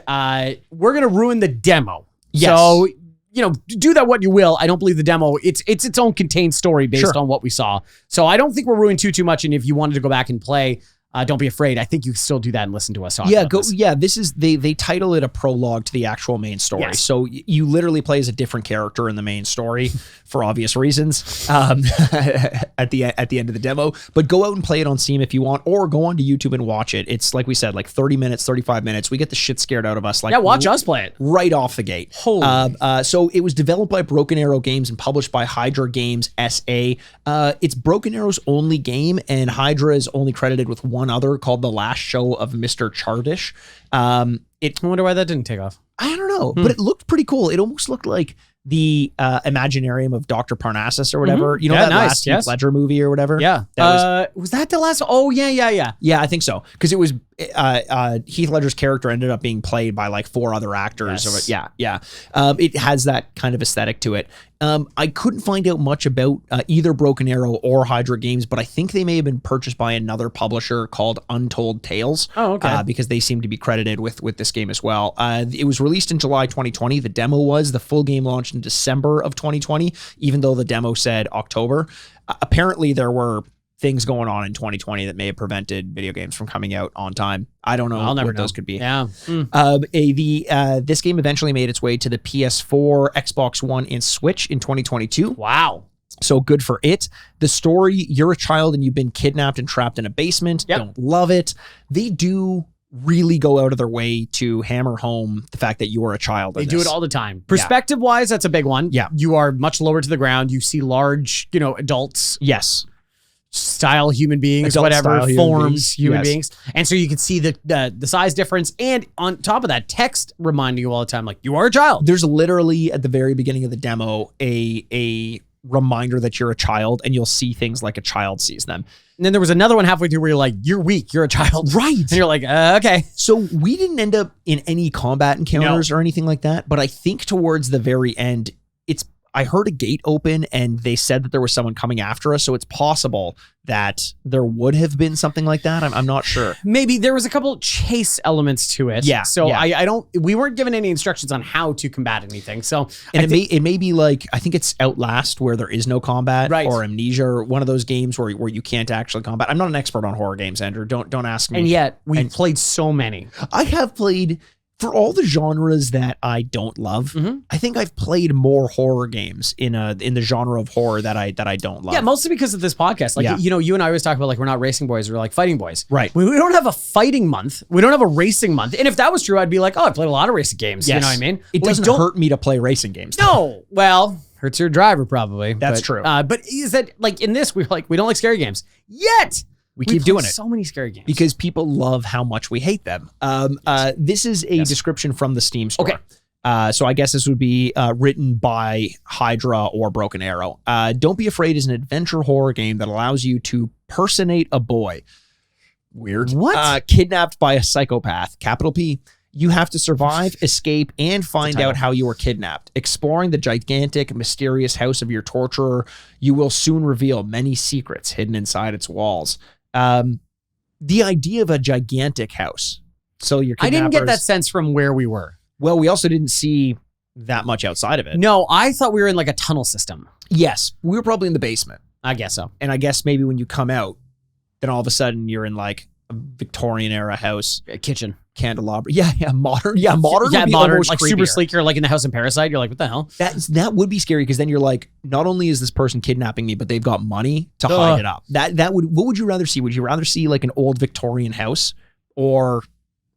we're gonna ruin the demo. Yes. So, do that what you will. I don't believe the demo. It's its own contained story based on what we saw. So I don't think we're ruining too much. And if you wanted to go back and play, Don't Be Afraid, I think you can still do that and listen to us talk about this. This is they title it a prologue to the actual main story. Yes. So you literally play as a different character in the main story for obvious reasons. At the end of the demo, but go out and play it on Steam if you want, or go onto YouTube and watch it. It's like we said, like 30 minutes, 35 minutes. We get the shit scared out of us. Like Watch us play it right off the gate. Holy. So it was developed by Broken Arrow Games and published by Hydra Games SA. It's Broken Arrow's only game, and Hydra is only credited with one other called The Last Show of Mr. Chardish. I wonder why that didn't take off. I don't know, but it looked pretty cool. It almost looked like the Imaginarium of Dr. Parnassus or whatever. You know, that last Heath Ledger movie or whatever? Yeah. Was that the last? Oh, yeah. Yeah, I think so. Because it was Heath Ledger's character ended up being played by like 4 other actors. Yes. It has that kind of aesthetic to it. I couldn't find out much about either Broken Arrow or Hydra Games, but I think they may have been purchased by another publisher called Untold Tales. Oh, okay. Because they seem to be credited with this game as well. It was released in July 2020. The demo was. The full game launched in December of 2020, even though the demo said October. Apparently, there were things going on in 2020 that may have prevented video games from coming out on time. I don't know what those could be. Yeah. This game eventually made its way to the PS4, Xbox One, and Switch in 2022. Wow. So good for it. The story, you're a child and you've been kidnapped and trapped in a basement. Yep. Don't love it. They do really go out of their way to hammer home the fact that you are a child. They do it all the time. Perspective wise, that's a big one. Yeah. You are much lower to the ground. You see large, adults. Yes. Style human beings, Adult whatever style forms human yes. beings, and so you can see the size difference, and on top of that, text reminding you all the time, like you are a child. There's literally at the very beginning of the demo a reminder that you're a child, and you'll see things like a child sees them. And then there was another one halfway through where you're like, you're weak, you're a child, right? And you're like, okay. So we didn't end up in any combat encounters or anything like that, but I think towards the very end, I heard a gate open and they said that there was someone coming after us. So it's possible that there would have been something like that. I'm not sure. Maybe there was a couple chase elements to it. Yeah. So we weren't given any instructions on how to combat anything. So and it may be like, I think it's Outlast where there is no combat, right, or Amnesia, or one of those games where you can't actually combat. I'm not an expert on horror games, Andrew. Don't ask me. And yet we've played so many. I have played For all the genres that I don't love, I think I've played more horror games in the genre of horror that I don't love. Yeah, mostly because of this podcast. Like, you and I always talk about, like, we're not racing boys, we're like fighting boys. Right. We don't have a fighting month. We don't have a racing month. And if that was true, I'd be like, oh, I played a lot of racing games. Yes. You know what I mean? It doesn't hurt me to play racing games. No. Well, hurts your driver probably. That's true. But is that, like, in this, we don't like scary games. Yet! We keep doing it. So many scary games. Because people love how much we hate them. This is a description from the Steam store. Okay. So I guess this would be written by Hydra or Broken Arrow. Don't Be Afraid is an adventure horror game that allows you to personate a boy. Weird. What? Kidnapped by a psychopath. Capital P. You have to survive, escape, and find out how you were kidnapped. Exploring the gigantic, mysterious house of your torturer, you will soon reveal many secrets hidden inside its walls. The idea of a gigantic house. So your I didn't get that sense from where we were. Well, we also didn't see that much outside of it. No, I thought we were in like a tunnel system. Yes, we were probably in the basement. I guess so. And I guess maybe when you come out, then all of a sudden you're in like a Victorian era house. A kitchen. Candelabra. Yeah, modern. Yeah, modern. Yeah, would be modern. almost Like creepier. super sleeker, like in the house in Parasite. You're like, what the hell? That would be scary because then you're like, not only is this person kidnapping me, but they've got money to hide it up. What would you rather see? Would you rather see like an old Victorian house or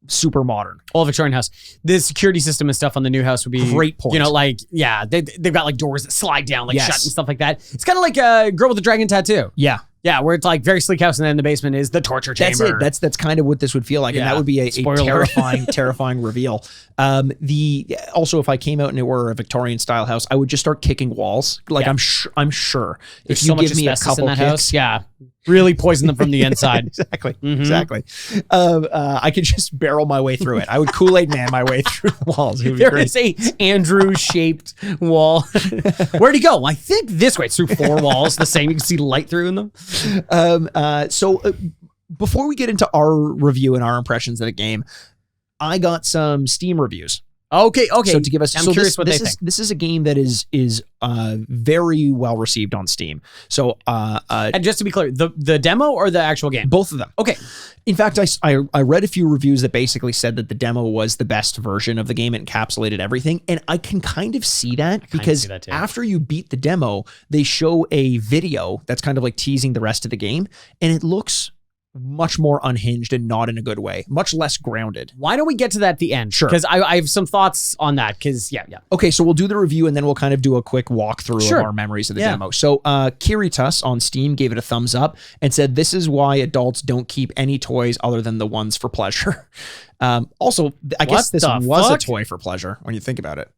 super modern? Old Victorian house. The security system and stuff on the new house would be Great point. You know, like, yeah, they've got like doors that slide down, like Yes. shut and stuff like that. It's kind of like a Girl with a Dragon Tattoo. Yeah. Yeah, where it's like very sleek house, and then in the basement is the torture chamber. That's it. That's kind of what this would feel like, and Yeah. that would be a Spoiler. terrifying reveal. Also, if I came out and it were a Victorian style house, I would just start kicking walls. Like Yeah. I'm sure There's if you so much give me a asbestos couple in that kicks, house. Yeah, really poison them from the inside. exactly. I could just barrel my way through it. I would Kool-Aid man my way through the walls. It would be There great. is a Andrew-shaped wall. Where'd he go? I think this way. It's through 4 walls, the same. You can see light through in them. Before we get into our review and our impressions of the game, I got some Steam reviews. Okay. So to give us, I'm curious what they think. This is a game that is very well received on Steam. So And just to be clear, the demo or the actual game? both of them. Okay. In fact, I read a few reviews that basically said that the demo was the best version of the game. It encapsulated everything, and I can kind of see that because see that too. after you beat the demo, they show a video that's kind of like teasing the rest of the game, and it looks much more unhinged and not in a good way, much less grounded. Why don't we get to that at the end? Sure. Because I have some thoughts on that. Because, yeah. Okay, so we'll do the review and then we'll kind of do a quick walkthrough Sure. of our memories of the Yeah. demo. So Kiritas on Steam gave it a thumbs up and said, "This is why adults don't keep any toys other than the ones for pleasure." Also, I guess this the was fuck? a toy for pleasure when you think about it.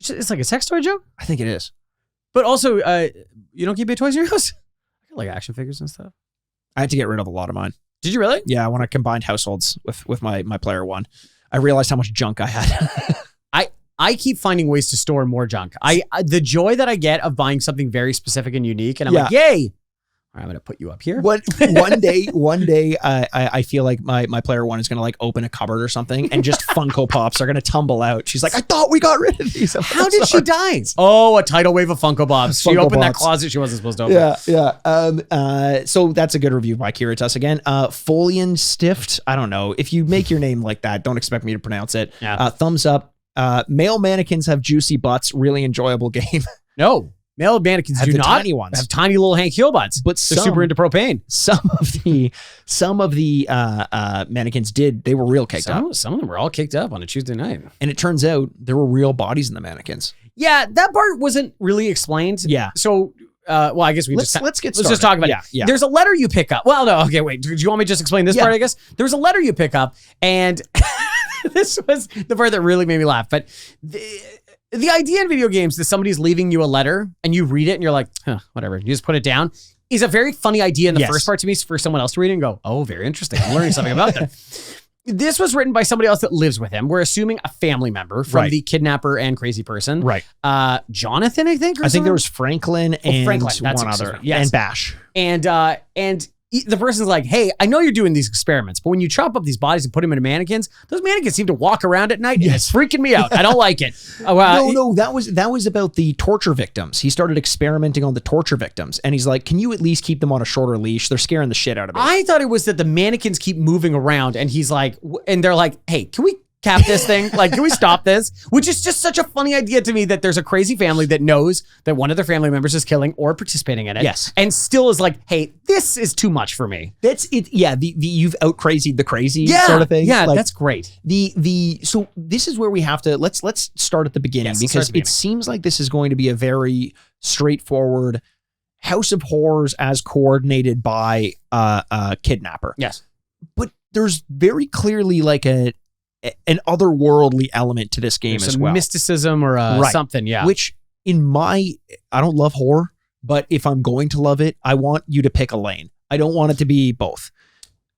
It's like a sex toy joke? I think it is. But also, you don't keep any toys in your house? I got like action figures and stuff. I had to get rid of a lot of mine. Did you really? Yeah, when I combined households with my player one, I realized how much junk I had. I keep finding ways to store more junk. I the joy that I get of buying something very specific and unique, and I'm like, yay! All right, I'm gonna put you up here. One day, I feel like my player one is gonna like open a cupboard or something, and just Funko Pops are gonna tumble out. She's like, "I thought we got rid of these." How did she die? Oh, a tidal wave of Funko Pops. She Funko opened that Pops. closet she wasn't supposed to open. Yeah. So that's a good review by Kiritas again. Folian Stift. I don't know. If you make your name like that, don't expect me to pronounce it. Yeah. Thumbs up. Male mannequins have juicy butts. Really enjoyable game. No. Male mannequins Have do the not tiny ones. have tiny little Hank Hill butts. But they're super into propane. Some of the mannequins did. They were real caked up. Some of them were all kicked up on a Tuesday night. And it turns out there were real bodies in the mannequins. Yeah, that part wasn't really explained. Yeah. So, well, I guess Let's get Let's started. just talk about it. Yeah. There's a letter you pick up. Well, no, okay, wait. Do you want me to just explain this Yeah. part, I guess? There's a letter you pick up, and this was the part that really made me laugh. But the idea in video games that somebody's leaving you a letter and you read it and you're like, huh, whatever. You just put it down is a very funny idea in the Yes. first part to me for someone else to read it and go, oh, very interesting. I'm learning something about them. This was written by somebody else that lives with him. We're assuming a family member from Right. the kidnapper and crazy person. Right. Jonathan, I think. Or I think something? there was Franklin and Franklin, that's one it, other. excuse me. Yes. And Bash. And the person's like, hey, I know you're doing these experiments, but when you chop up these bodies and put them into mannequins, those mannequins seem to walk around at night. And it's freaking me out. I don't like it. No, that was about the torture victims. He started experimenting on the torture victims, and he's like, "Can you at least keep them on a shorter leash? They're scaring the shit out of me." I thought it was that the mannequins keep moving around, and he's like, and they're like, hey, can we cap this thing? Like, can we stop this? Which is just such a funny idea to me that there's a crazy family that knows that one of their family members is killing or participating in it. Yes. And still is like, hey, this is too much for me. That's it. Yeah. The you've out crazied the crazy sort of thing. Yeah, Like, that's great. So this is where we have to let's start at the beginning, Yes, let's start because at the it seems like this is going to be a very straightforward House of Horrors as coordinated by a kidnapper. Yes. But there's very clearly like an otherworldly element to this game There's as some well. mysticism or something. Yeah. Which I don't love horror, but if I'm going to love it, I want you to pick a lane. I don't want it to be both.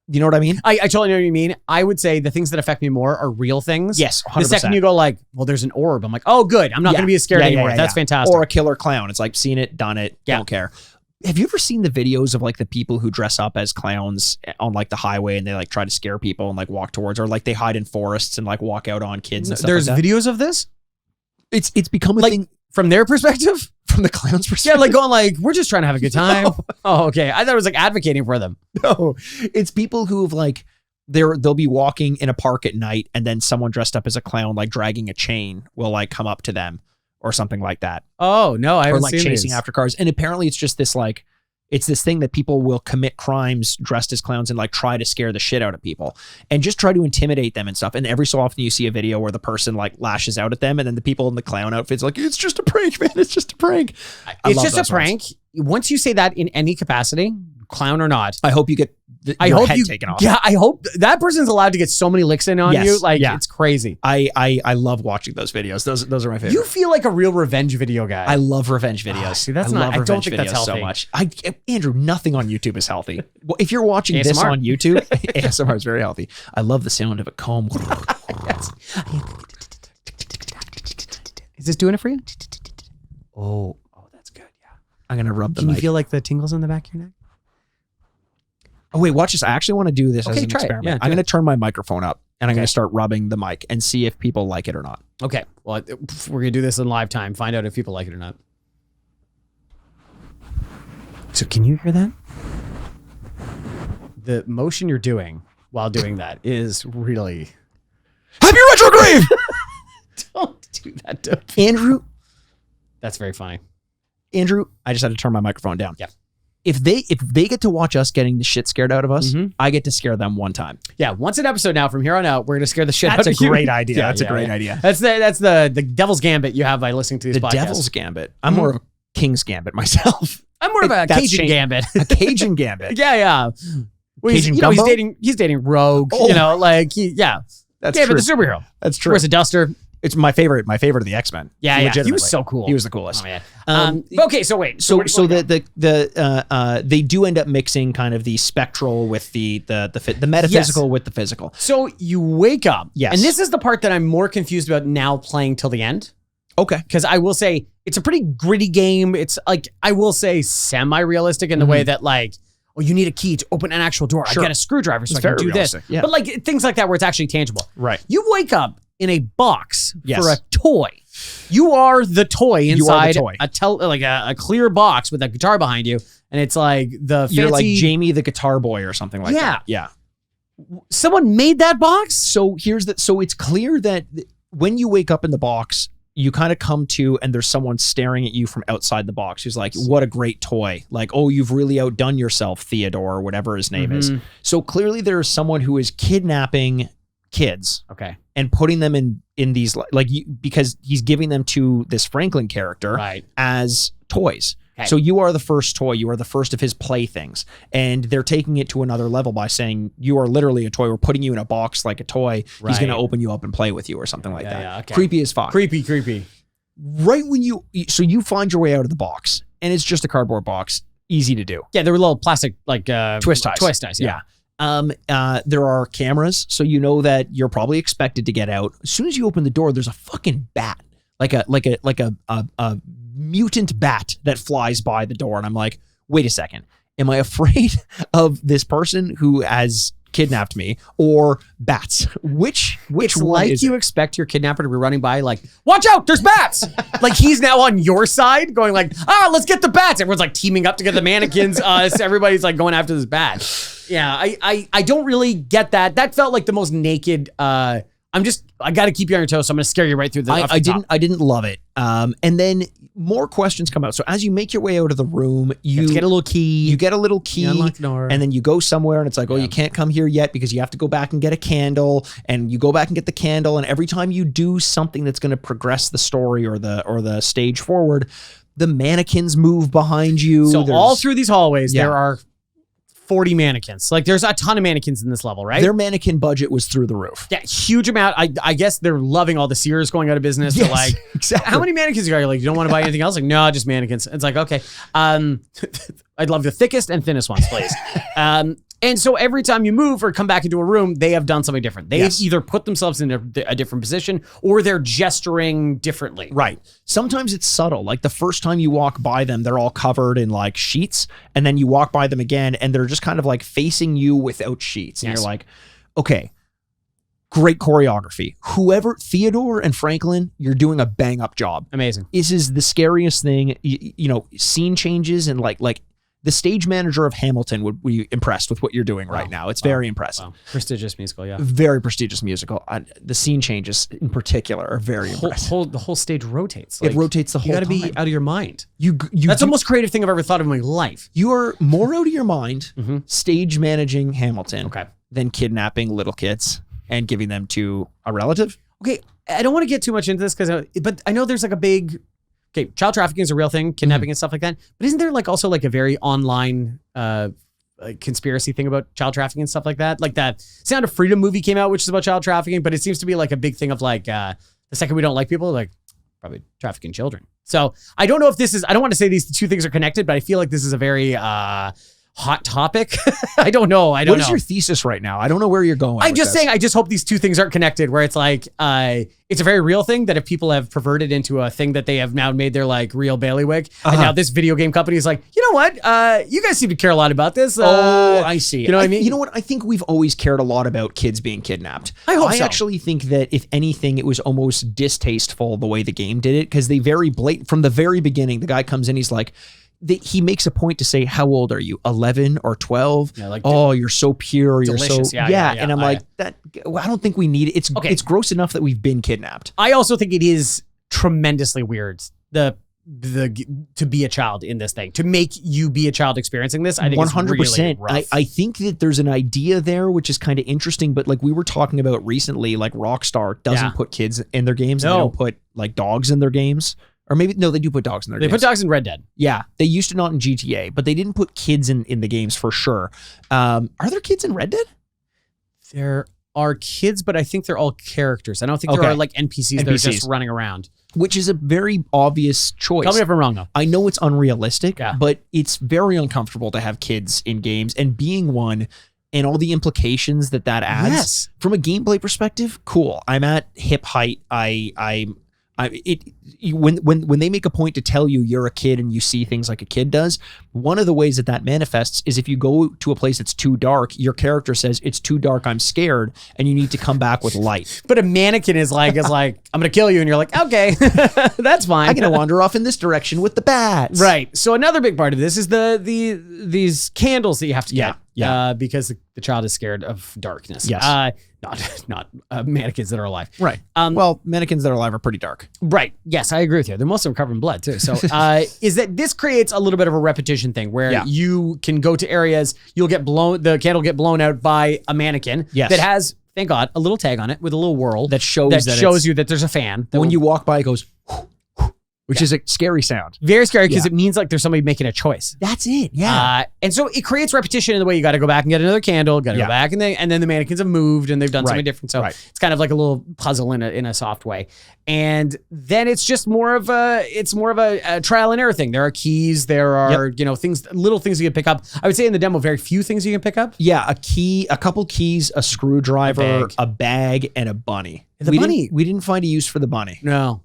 You know what I mean? I totally know what you mean. I would say the things that affect me more are real things. Yes, 100%. The second you go like, well, there's an orb, I'm like, oh, good. I'm not going to be as scared anymore. That's fantastic. Or a killer clown. It's like, seen it, done it, don't care. Have you ever seen the videos of like the people who dress up as clowns on like the highway and they like try to scare people and like walk towards, or like they hide in forests and like walk out on kids and stuff There's like that? videos of this? It's become a Like, thing from their perspective? from the clown's Yeah, perspective. like going like, we're just trying to have a good time. Oh, okay. I thought it was like advocating for them. No, it's people who've like they'll be walking in a park at night and then someone dressed up as a clown like dragging a chain will like come up to them or something like that. Oh, no, I Or haven't like seen chasing these. after cars. And apparently it's just this like it's this thing that people will commit crimes dressed as clowns and like try to scare the shit out of people and just try to intimidate them and stuff. And every so often you see a video where the person like lashes out at them and then the people in the clown outfits like, it's just a prank, man. It's just a prank. It's just a prank. Once you say that in any capacity, clown or not, I hope you get I your hope head you taken off. Yeah, I hope that person's allowed to get so many licks in on Yes, you. Like, yeah. it's crazy. I love watching those videos. Those are my favorite. You feel like a real revenge video guy. I love revenge videos. See, that's I not- love I don't revenge think that's videos so healthy. much. Andrew, nothing on YouTube is healthy. Well, if you're watching this ASMR. on YouTube, ASMR is very healthy. I love the sound of a comb. Is this doing it for you? Oh, That's good. Yeah. I'm gonna rub the Can you mic. feel like the tingles on the back of your neck? Oh wait, watch this. I actually want to do this as Okay, an try it. experiment. Yeah, I'm do gonna turn my microphone up and I'm Okay. gonna start rubbing the mic and see if people like it or not. Okay. Well, we're going to do this in live time. Find out if people like it or not. So can you hear that? The motion you're doing while doing that is really... Happy Retrograde! Don't do that to Andrew, That's very funny. I just had to turn my microphone down. Yeah. If they get to watch us getting the shit scared out of us, Mhm. I get to scare them one time. Yeah, once an episode now, from here on out, we're going to scare the shit That's out a of you. great idea. Yeah, That's a yeah, great yeah. idea. That's the devil's gambit you have by listening to these The podcasts. Devil's Gambit. I'm more of a King's Gambit myself. I'm more of a That's Cajun changed. gambit. A Cajun Gambit. Yeah. Well, Cajun he's gumbo? he's dating Rogue. Oh. You know, like That's Gambit true. the superhero. That's true. Wears a duster. It's my favorite of the X-Men. Yeah. He Legitimately. was so cool. He was the coolest. Oh man. Um, Okay, so wait. So where do you wanna go? they do end up mixing kind of the spectral with the metaphysical with the physical. So you wake up. Yes. And this is the part that I'm more confused about now playing till the end. Okay. Because I will say it's a pretty gritty game. It's like, I will say semi-realistic in the way that like, oh, you need a key to open an actual door. Sure. I get a screwdriver so It's I can very do this. realistic, yeah. But like things like that where it's actually tangible. Right. You wake up in a box Yes. for a toy. You are the toy You are the inside toy. a clear box with a guitar behind you. And it's like the fancy... You're like Jamie the Guitar Boy or something like that. Yeah. Someone made that box? So it's clear that when you wake up in the box, you kind of come to and there's someone staring at you from outside the box who's like, what a great toy. Like, oh, you've really outdone yourself, Theodore, or whatever his name is. So clearly there is someone who is kidnapping kids Okay. and putting them in these because he's giving them to this Franklin character Right. as toys. Okay. So you are the first toy. You are the first of his playthings. And they're taking it to another level by saying, you are literally a toy. We're putting you in a box like a toy. He's Right. going to open you up and play with you or something like that. yeah, okay. Creepy as fuck. Creepy. Right when you find your way out of the box and it's just a cardboard box. Easy to do. Yeah, there were little plastic like Twist ties. Twist ties, yeah. There are cameras, so you know that you're probably expected to get out. As soon as you open the door, there's a fucking bat, like a mutant bat that flies by the door, and I'm like, wait a second, am I afraid of this person who has kidnapped me or bats? Which It's one like is you it? expect your kidnapper to be running by like, watch out, there's bats! Like he's now on your side going like, let's get the bats. Everyone's like teaming up to get the mannequins. Everybody's like going after this bat. Yeah, I don't really get that. That felt like the most naked I got to keep you on your toes, so I'm going to scare you right through the. I didn't love it. And then more questions come out. So as you make your way out of the room, you get a little key. You get a little key, unlock the door. and then you go somewhere, and it's like, oh, you can't come here yet because you have to go back and get a candle, and you go back and get the candle, and every time you do something that's going to progress the story or the stage forward, the mannequins move behind you. So all through these hallways, Yeah. there are 40 mannequins. Like there's a ton of mannequins in this level, right? Their mannequin budget was through the roof. Yeah, huge amount. I guess they're loving all the Sears going out of business. Yes, They're like, exactly. how many mannequins you got? You're like, you don't want to buy anything else? Like, no, just mannequins. It's like, okay. I'd love the thickest and thinnest ones, please. And so every time you move or come back into a room, they have done something different. They've either put themselves in a different position or they're gesturing differently. Right. Sometimes it's subtle. Like the first time you walk by them, they're all covered in like sheets. And then you walk by them again and they're just kind of like facing you without sheets. And you're like, okay, great choreography. Whoever, Theodore and Franklin, you're doing a bang up job. Amazing. This is the scariest thing. You know, scene changes and like the stage manager of Hamilton would be impressed with what you're doing right now. It's very impressive. Wow. Prestigious musical, yeah. Very prestigious musical. The scene changes in particular are very impressive. The whole stage rotates. It rotates the whole time. You got to be out of your mind. That's the most creative thing I've ever thought of in my life. You are more out of your mind stage managing Hamilton than kidnapping little kids and giving them to a relative. Okay, I don't want to get too much into this but I know there's like a big... Okay, child trafficking is a real thing, kidnapping and stuff like that. But isn't there like also like a very online conspiracy thing about child trafficking and stuff like that? Like that Sound of Freedom movie came out, which is about child trafficking, but it seems to be like a big thing of like the second we don't like people, like probably trafficking children. So I don't know if this is, I don't want to say these two things are connected, but I feel like this is a very hot topic. I don't know. What is your thesis right now? I don't know where you're going. I'm just saying, I just hope these two things aren't connected where it's like, it's a very real thing that if people have perverted into a thing that they have now made their like real bailiwick. And now this video game company is like, you know what? You guys seem to care a lot about this. I see. You know what I mean? You know what? I think we've always cared a lot about kids being kidnapped. I actually think that if anything, it was almost distasteful the way the game did it because they very blatant from the very beginning, the guy comes in, he's like, he makes a point to say, how old are you? 11 or 12? Yeah, like, oh, you're so pure. Delicious. You're so, yeah. And I'm like, I don't think we need it. It's gross enough that we've been kidnapped. I also think it is tremendously weird to be a child in this thing, to make you be a child experiencing this. I think 100%. It's really rough. I think that there's an idea there, which is kind of interesting, but like we were talking about recently, like Rockstar doesn't put kids in their games. And they don't put like dogs in their games. Or maybe, no, they do put dogs in their games. They put dogs in Red Dead. Yeah, they used to not in GTA, but they didn't put kids in the games for sure. Are there kids in Red Dead? There are kids, but I think they're all characters. I don't think there are like NPCs that are just running around. Which is a very obvious choice. Tell me if I'm wrong, though. I know it's unrealistic, but it's very uncomfortable to have kids in games, and being one and all the implications that adds. Yes. From a gameplay perspective, cool. I'm at hip height. When they make a point to tell you you're a kid and you see things like a kid does, one of the ways that manifests is if you go to a place that's too dark, your character says, it's too dark, I'm scared, and you need to come back with light. But a mannequin is like, I'm going to kill you, and you're like, okay, that's fine. I'm going to wander off in this direction with the bats. Right. So another big part of this is these candles that you have to get. Yeah. Because the child is scared of darkness. Yes. Not mannequins that are alive. Right. Well, mannequins that are alive are pretty dark. Right. Yes, I agree with you. They're most of them covered in blood too. So is that this creates a little bit of a repetition thing where you can go to areas, the candle will get blown out by a mannequin that has, thank God, a little tag on it with a little whirl that shows you that there's a fan. When you walk by, it goes, which is a scary sound. Very scary because it means like there's somebody making a choice. That's it. Yeah. And so it creates repetition in the way you got to go back and get another candle, got to go back and then the mannequins have moved and they've done something different. So it's kind of like a little puzzle in a soft way. And then it's just more of a trial and error thing. There are keys, there are, little things you can pick up. I would say in the demo, very few things you can pick up. Yeah. A key, a couple keys, a screwdriver, a bag, and a bunny. We didn't find a use for the bunny. No.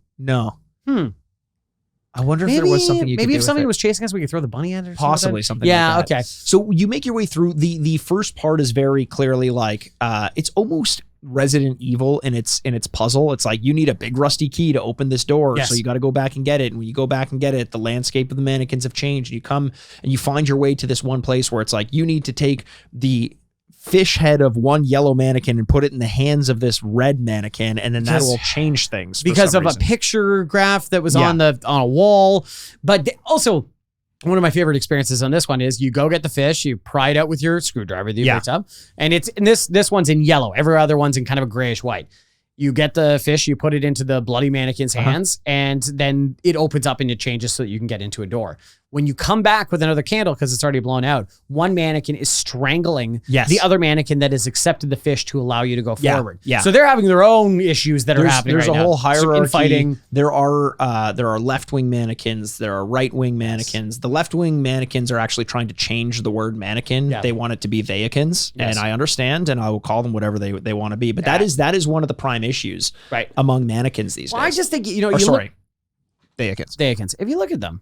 I wonder if there was something you could do. Maybe if somebody was chasing us, we could throw the bunny at it or possibly something like that. Okay. So you make your way through. The first part is very clearly like it's almost Resident Evil in its puzzle. It's like you need a big rusty key to open this door, so you got to go back and get it. And when you go back and get it, the landscape of the mannequins have changed. And you come and you find your way to this one place where it's like you need to take the fish head of one yellow mannequin and put it in the hands of this red mannequin, and then that will change things because of reason. a picture graph that was on a wall. But also, one of my favorite experiences on this one is you go get the fish, you pry it out with your screwdriver that you picked up, and this one's in yellow. Every other one's in kind of a grayish white. You get the fish, you put it into the bloody mannequin's hands, and then it opens up and it changes so that you can get into a door. When you come back with another candle, because it's already blown out, one mannequin is strangling the other mannequin that has accepted the fish to allow you to go forward. Yeah. So they're having their own issues that are happening. There's right a now. whole hierarchy. Infighting. There are left-wing mannequins. There are right-wing mannequins. The left-wing mannequins are actually trying to change the word mannequin. They want it to be theyikins, and I understand, and I will call them whatever they want to be. But that is one of the prime issues among mannequins these days. I just think, Theikins. If you look at them,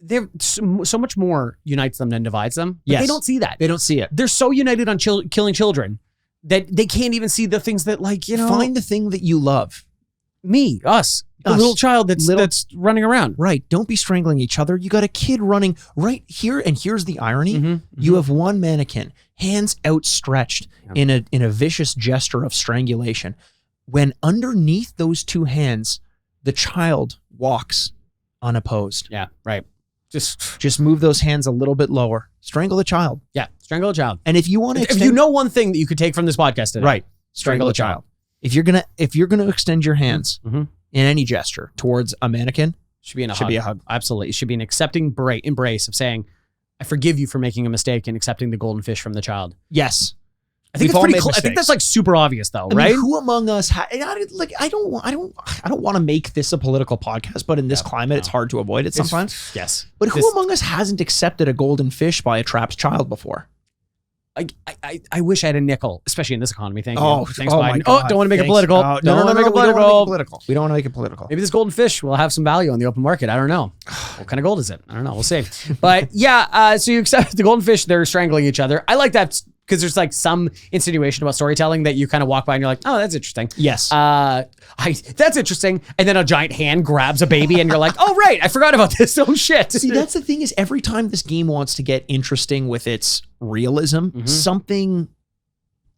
they're so much more unites them than divides them. But they don't see that. They don't see it. They're so united on killing children that they can't even see the things that, find the thing that you love. Us. The little child that's running around. Right. Don't be strangling each other. You got a kid running right here, and here's the irony. You have one mannequin, hands outstretched in a vicious gesture of strangulation. When underneath those two hands, the child walks unopposed. Yeah, right. Just move those hands a little bit lower. Strangle the child. Yeah, strangle a child. And if you want to, if you know one thing that you could take from this podcast today, right, strangle a child. If you're gonna extend your hands in any gesture towards a mannequin, should be a hug. Absolutely, it should be an accepting embrace of saying, "I forgive you for making a mistake and accepting the golden fish from the child." Yes. I think it's pretty close. I think that's super obvious though, right? Who among us I don't want to make this a political podcast, but in this climate it's hard to avoid it sometimes. Yes. But who among us hasn't accepted a golden fish by a trapped child before? I wish I had a nickel, especially in this economy. Thanks, Biden. My God. Don't want to make it political. No, make it political. We don't want to make it political. Maybe this golden fish will have some value on the open market. I don't know. What kind of gold is it? I don't know. We'll see. But yeah, so you accept the golden fish, they're strangling each other. I like that because there's some insinuation about storytelling that you kind of walk by and you're like, oh, that's interesting. Yes. That's interesting. And then a giant hand grabs a baby and you're like, oh, right. I forgot about this. Oh, shit. See, that's the thing is every time this game wants to get interesting with its realism, something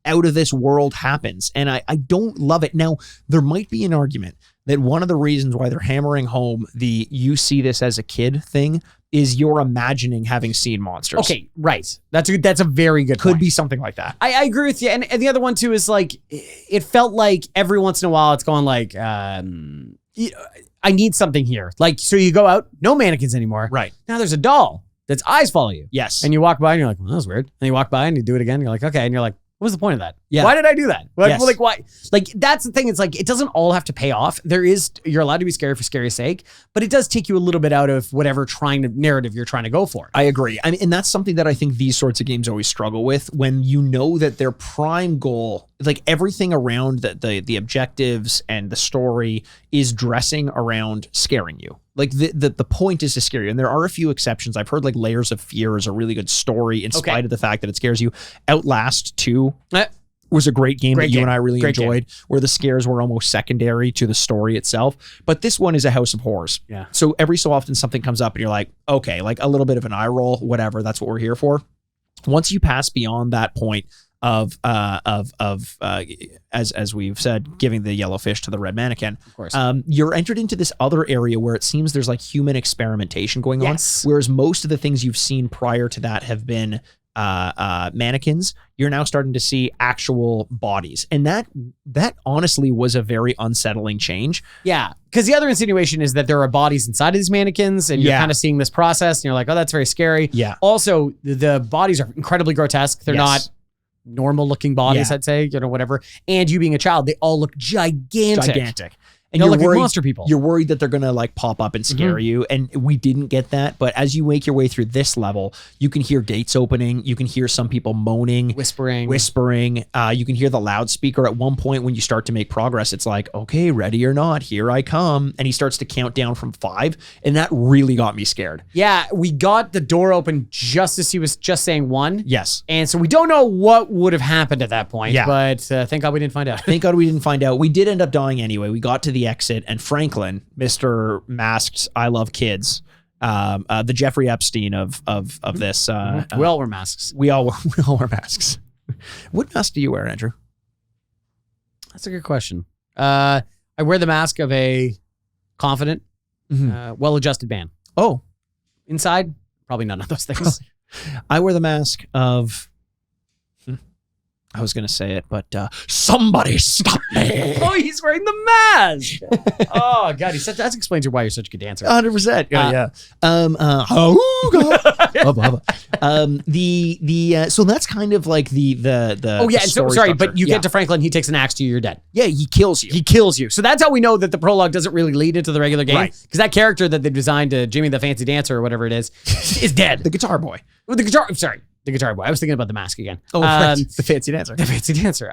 out of this world happens. And I don't love it. Now, there might be an argument that one of the reasons why they're hammering home the you see this as a kid thing is you're imagining having seen monsters. Okay, right. That's a very good point. Could be something like that. I agree with you. And the other one too is it felt like every once in a while it's going I need something here. So you go out, no mannequins anymore. Right. Now there's a doll that's eyes follow you. Yes. And you walk by and you're like, well, that was weird. And you walk by and you do it again. And you're like, okay. And you're like, what was the point of that? Yeah. Why did I do that? Yes. Why? That's the thing. It's it doesn't all have to pay off. You're allowed to be scary for scary's sake, but it does take you a little bit out of whatever narrative you're trying to go for. I agree. And that's something that I think these sorts of games always struggle with when you know that their prime goal, everything around the objectives and the story is dressing around scaring you. The point is to scare you. And there are a few exceptions. I've heard Layers of Fear is a really good story in spite of the fact that it scares you. Outlast 2 was a great game that you and I really enjoyed, where the scares were almost secondary to the story itself. But this one is a house of horrors. Yeah. So every so often something comes up and you're like, okay, a little bit of an eye roll, whatever. That's what we're here for. Once you pass beyond that point of as we've said, giving the yellow fish to the red mannequin, of course, you're entered into this other area where it seems there's human experimentation going on. Whereas most of the things you've seen prior to that have been mannequins. You're now starting to see actual bodies, and that honestly was a very unsettling change. Yeah, because the other insinuation is that there are bodies inside of these mannequins, and you're kind of seeing this process, and you're like, oh, that's very scary. Yeah. Also, the bodies are incredibly grotesque. They're not normal looking bodies, I'd say, whatever. And you being a child, they all look gigantic. And you're worried, like monster people. You're worried that they're going to pop up and scare you. And we didn't get that. But as you make your way through this level, you can hear gates opening. You can hear some people moaning, whispering. You can hear the loudspeaker at one point when you start to make progress. It's like, okay, ready or not, here I come. And he starts to count down from 5. And that really got me scared. Yeah, we got the door open just as he was just saying 1. Yes. And so we don't know what would have happened at that point. Yeah. But thank God we didn't find out. Thank God we didn't find out. We did end up dying anyway. We got to the exit, and Franklin, Mr. Masked, I love kids, the Jeffrey Epstein of this. We all wear masks. We all wear masks. What mask do you wear, Andrew? That's a good question. I wear the mask of a confident, well-adjusted man. Oh. Inside, probably none of those things. I wear the mask of... I was going to say it, but somebody stop me. Oh, he's wearing the mask. Oh, God. That explains why you're such a good dancer. 100%. Yeah. So that's kind of like the Oh, yeah. the So, story sorry, structure. but you get to Franklin, he takes an axe to you, you're dead. Yeah, he kills you. He kills you. So that's how we know that the prologue doesn't really lead into the regular game. Right. Because that character that they designed to Jimmy the Fancy Dancer or whatever it is dead. The guitar boy. The guitar boy. I was thinking about the mask again. Oh, right. The fancy dancer. The fancy dancer.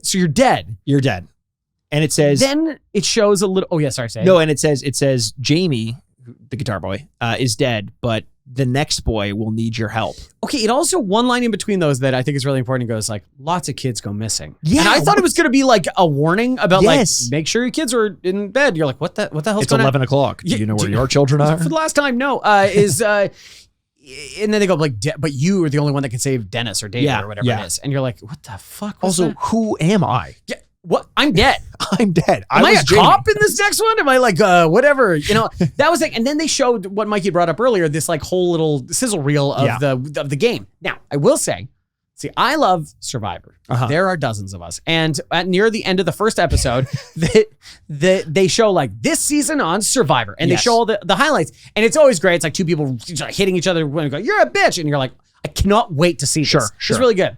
So you're dead. You're dead. And it says... Then it shows a little... Oh, yeah, sorry. No, and it says Jamie, the guitar boy, is dead, but the next boy will need your help. Okay, it also, one line in between those that I think is really important goes like, lots of kids go missing. Yeah. And I thought it was going to be like a warning about Yes. like, make sure your kids are in bed. You're like, what the hell's It's going on? 11 o'clock. Do you know where your children are? For the last time, no. And then they go like, but you are the only one that can save Dennis or David or whatever it is. And you're like, what the fuck was Also, that? who am I? Yeah, what? I'm dead. I'm dead. Am I was a Jamie. cop in this next one? Am I like, whatever? You know, that was like, and then they showed what Mikey brought up earlier, this like whole little sizzle reel of the game. Now, I will say, see, I love Survivor. There are dozens of us. And near the end of the first episode, they show like this season on Survivor. And they show all the highlights. And it's always great. It's like two people hitting each other and go, you're a bitch. And you're like, I cannot wait to see this. Sure. It's really good.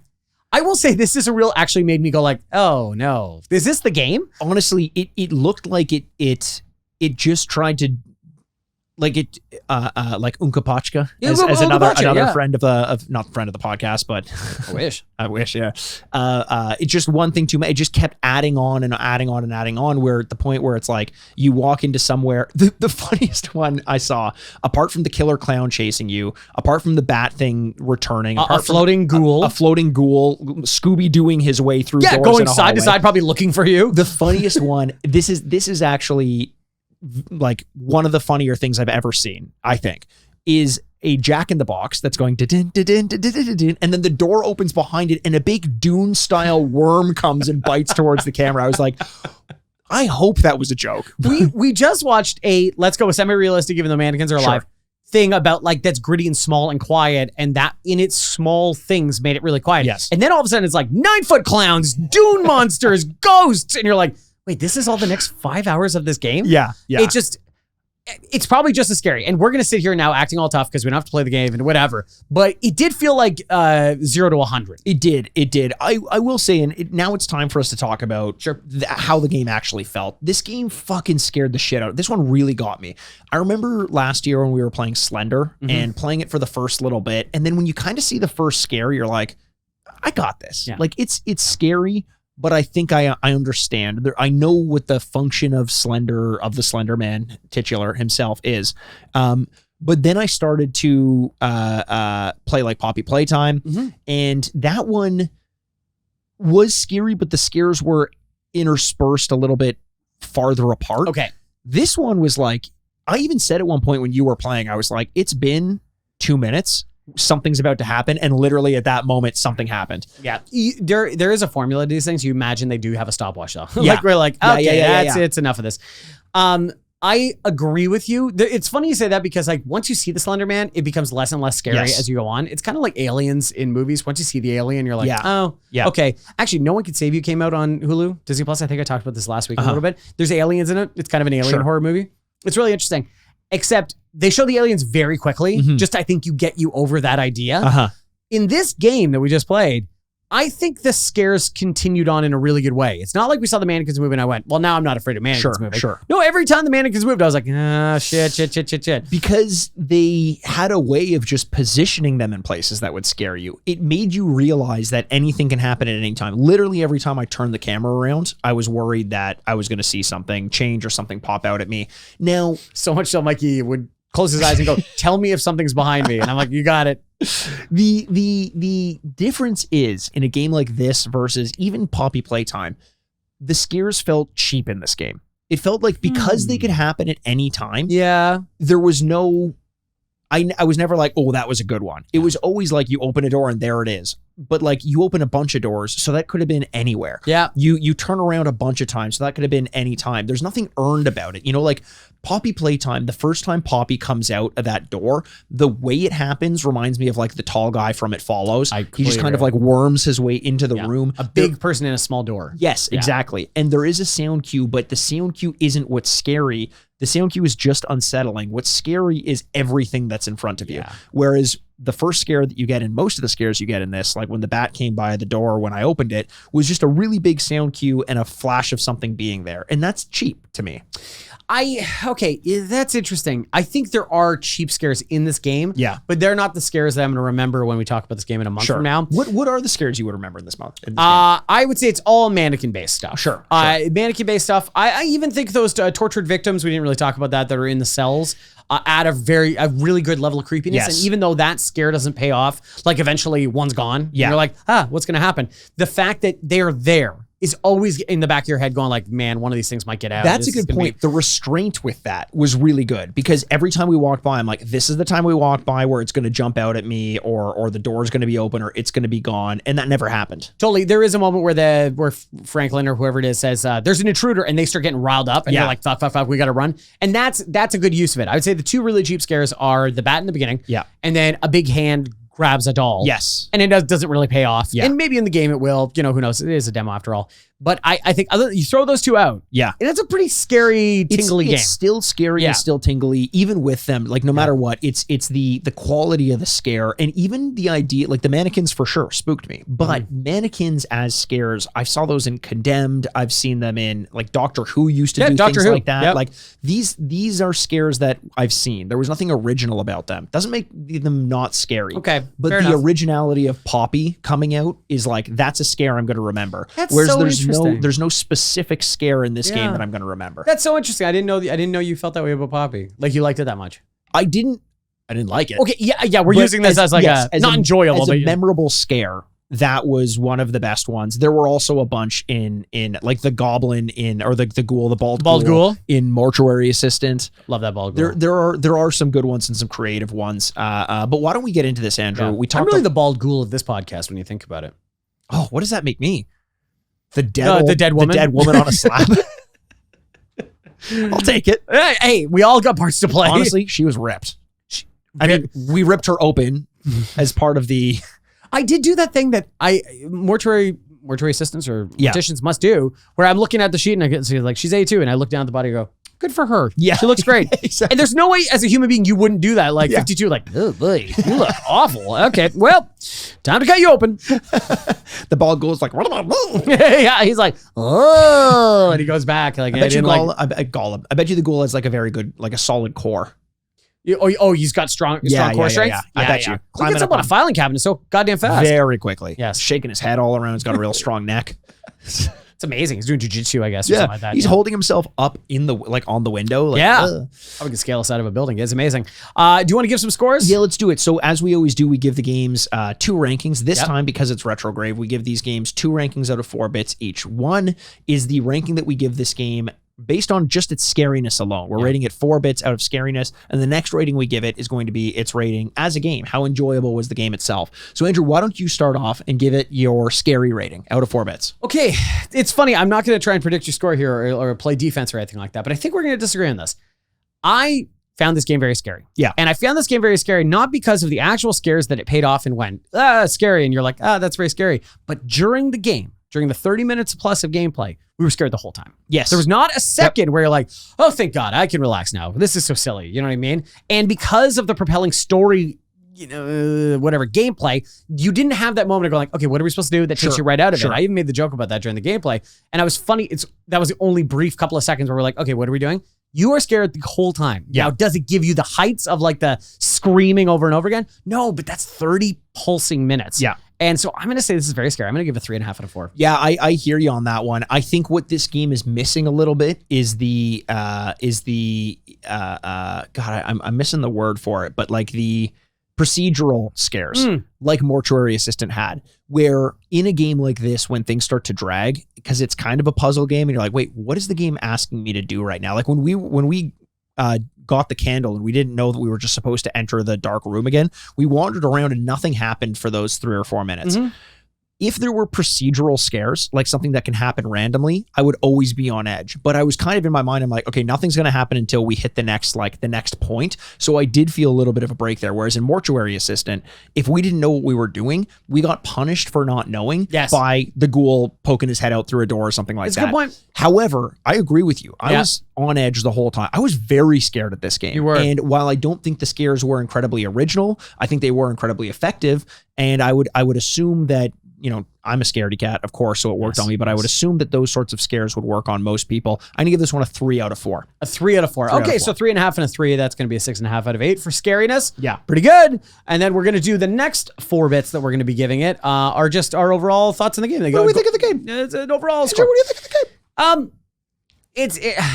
I will say this is a real, actually made me go like, oh no, is this the game? Honestly, it looked like it just tried to like like Unka Pachka as another friend of not friend of the podcast, but I wish, yeah. It's just one thing too much. It just kept adding on and adding on and adding on. Where at the point where it's like you walk into somewhere. The funniest one I saw, apart from the killer clown chasing you, apart from the bat thing returning, a floating ghoul, Scooby doing his way through. Yeah, doors going in a side hallway. to side, probably looking for you. The funniest one. This is actually like one of the funnier things I've ever seen, I think, is a Jack in the Box that's going din din din din din din, and then the door opens behind it and a big Dune style worm comes and bites towards the camera. I was like, I hope that was a joke. We just watched a let's go with semi-realistic, even though mannequins are alive, thing about like that's gritty and small and quiet, and that in its small things made it really quiet. Yes. And then all of a sudden it's like 9-foot clowns, Dune monsters, ghosts, and you're like, wait, this is all the next 5 hours of this game? Yeah. It's probably just as scary. And we're going to sit here now acting all tough because we don't have to play the game and whatever. But it did feel like 0 to 100. It did. I will say, and now it's time for us to talk about how the game actually felt. This game fucking scared the shit out. This one really got me. I remember last year when we were playing Slender and playing it for the first little bit. And then when you kind of see the first scare, you're like, I got this. Yeah. Like it's scary. But I think I understand. I know what the function of the Slender Man titular himself is. But then I started to play like Poppy Playtime, and that one was scary, but the scares were interspersed a little bit farther apart. Okay. This one was like, I even said at one point when you were playing, I was like, it's been 2 minutes. Something's about to happen, and literally at that moment something happened. Yeah, there is a formula to these things. You imagine they do have a stopwatch though. Like we're like, okay, it's enough of this. I agree with you. It's funny you say that because like once you see the Slender Man, it becomes less and less scary as you go on. It's kind of like aliens in movies. Once you see the alien, you're like, okay. Actually, No One Can Save You came out on Hulu, Disney Plus. I think I talked about this last week a little bit. There's aliens in it. It's kind of an alien horror movie. It's really interesting. Except they show the aliens very quickly. Just I think get you over that idea. In this game that we just played, I think the scares continued on in a really good way. It's not like we saw the mannequins move and I went, well, now I'm not afraid of mannequins moving. No, every time the mannequins moved, I was like, shit. Because they had a way of just positioning them in places that would scare you. It made you realize that anything can happen at any time. Literally every time I turned the camera around, I was worried that I was going to see something change or something pop out at me. Now, so much so Mikey would close his eyes and go, tell me if something's behind me. And I'm like, you got it. The difference is in a game like this versus even Poppy Playtime, the scares felt cheap in this game. It felt like because they could happen at any time. Yeah. There was no, I was never like, oh, that was a good one. It was always like you open a door and there it is. But like you open a bunch of doors, so that could have been anywhere. Yeah. You turn around a bunch of times, so that could have been any time. There's nothing earned about it. You know, like Poppy playtime, the first time Poppy comes out of that door, the way it happens reminds me of like the tall guy from It Follows. He just kind of like worms his way into the room. A big person in a small door. Yes, exactly. And there is a sound cue, but the sound cue isn't what's scary. The sound cue is just unsettling. What's scary is everything that's in front of you. Whereas the first scare that you get, and most of the scares you get in this, like when the bat came by the door when I opened it, was just a really big sound cue and a flash of something being there. And that's cheap to me. Okay, that's interesting. I think there are cheap scares in this game. Yeah. But they're not the scares that I'm going to remember when we talk about this game in a month from now. What are the scares you would remember in this month? I would say it's all mannequin-based stuff. Sure. Mannequin-based stuff. I even think those tortured victims, we didn't really talk about that are in the cells, add a really good level of creepiness. Yes. And even though that scare doesn't pay off, like eventually one's gone. Yeah. You're like, what's going to happen? The fact that they're there is always in the back of your head going like, man, one of these things might get out. That's a good point. The restraint with that was really good because every time we walked by, I'm like, this is the time we walk by where it's going to jump out at me or the door's going to be open or it's going to be gone. And that never happened. Totally. There is a moment where Franklin or whoever it is says, there's an intruder and they start getting riled up and you're like, fuck, we got to run. And that's a good use of it. I would say the two really cheap scares are the bat in the beginning. Yeah. And then a big hand grabs a doll. Yes. And it doesn't really pay off. Yeah. And maybe in the game it will, who knows? It is a demo after all. But I think you throw those two out. Yeah. And it's a pretty scary, tingly game. It's still scary and still tingly, even with them. Like no matter what, it's the quality of the scare and even the idea, like the mannequins for sure spooked me. But mannequins as scares, I saw those in Condemned. I've seen them in like Doctor Who used to do things like that. Yep. Like these are scares that I've seen. There was nothing original about them. Doesn't make them not scary. Okay. But the originality of Poppy coming out is like, that's a scare I'm going to remember. That's Whereas so there's no specific scare in this game that I'm going to remember. That's so interesting. I didn't know you felt that way about Poppy. Like you liked it that much. I didn't like it. Okay, yeah. We're using this as like not enjoyable, but memorable scare. That was one of the best ones. There were also a bunch in like the goblin or the ghoul, the bald ghoul in Mortuary Assistant. Love that bald ghoul. There are some good ones and some creative ones. But why don't we get into this, Andrew? Yeah. I'm really the bald ghoul of this podcast when you think about it. Oh, what does that make me? The dead woman. The dead woman on a slab. I'll take it. Hey, we all got parts to play. Honestly, she was ripped. We ripped her open as part of the. I did do that thing that mortuary assistants or morticians must do, where I'm looking at the sheet and I get to see like she's A2, and I look down at the body and go, good for her. Yeah, she looks great. Exactly. And there's no way as a human being you wouldn't do that. Like 52, like, oh boy, you look awful. Okay, well, time to cut you open. The bald ghoul's like, yeah, he's like, oh, and he goes back. Like, I bet you the ghoul has like a very good, like a solid core. He's got strong core strength? Yeah. I bet you. He gets up on a filing cabinet so goddamn fast. Very quickly. Yes. Shaking his head all around. He's got a real strong neck. It's amazing. He's doing jujitsu, I guess, or something like that. He's holding himself up on the window. Like, I can scale us out of a building. It's amazing. Do you want to give some scores? Yeah, let's do it. So as we always do, we give the games 2 rankings. This time, because it's Retrograde, we give these games 2 rankings out of 4 bits each. 1 is the ranking that we give this game based on just its scariness alone. We're rating it 4 bits out of scariness, and the next rating we give it is going to be its rating as a game. How enjoyable was the game itself? So Andrew, why don't you start off and give it your scary rating out of 4 bits? Okay, it's funny. I'm not going to try and predict your score here or play defense or anything like that, but I think we're going to disagree on this. I found this game very scary. Yeah. And I found this game very scary, not because of the actual scares that it paid off and went, scary, and you're like, that's very scary. But during the game, during the 30 minutes plus of gameplay, we were scared the whole time. Yes. There was not a second where you're like, oh, thank God, I can relax now. This is so silly. You know what I mean? And because of the propelling story, whatever gameplay, you didn't have that moment of going like, okay, what are we supposed to do? That takes you right out of it. I even made the joke about that during the gameplay. And I was funny. That was the only brief couple of seconds where we're like, okay, what are we doing? You are scared the whole time. Yeah. Now, does it give you the heights of like the screaming over and over again? No, but that's 30 pulsing minutes. Yeah. And so I'm going to say this is very scary. I'm going to give it 3.5 out of 4. Yeah, I hear you on that one. I think what this game is missing a little bit is I'm missing the word for it, but like the procedural scares, like Mortuary Assistant had, where in a game like this, when things start to drag, because it's kind of a puzzle game, and you're like, wait, what is the game asking me to do right now? Like when we got the candle and we didn't know that we were just supposed to enter the dark room again, we wandered around and nothing happened for those 3 or 4 minutes. If there were procedural scares, like something that can happen randomly, I would always be on edge. But I was kind of in my mind, I'm like, okay, nothing's going to happen until we hit the next point. So I did feel a little bit of a break there. Whereas in Mortuary Assistant, if we didn't know what we were doing, we got punished for not knowing by the ghoul poking his head out through a door or something like that. That's a good point. However, I agree with you. I was on edge the whole time. I was very scared at this game. You were. And while I don't think the scares were incredibly original, I think they were incredibly effective. And I would assume that, I'm a scaredy cat, of course, so it worked on me, but I would assume that those sorts of scares would work on most people. I'm going to give this one a 3 out of 4. A 3 out of 4. Okay, so 3.5 and a 3. That's going to be a 6.5 out of 8 for scariness. Yeah. Pretty good. And then we're going to do the next 4 bits that we're going to be giving it are just our overall thoughts on the game. What do we think of the game? It's an overall score. What do you think of the game?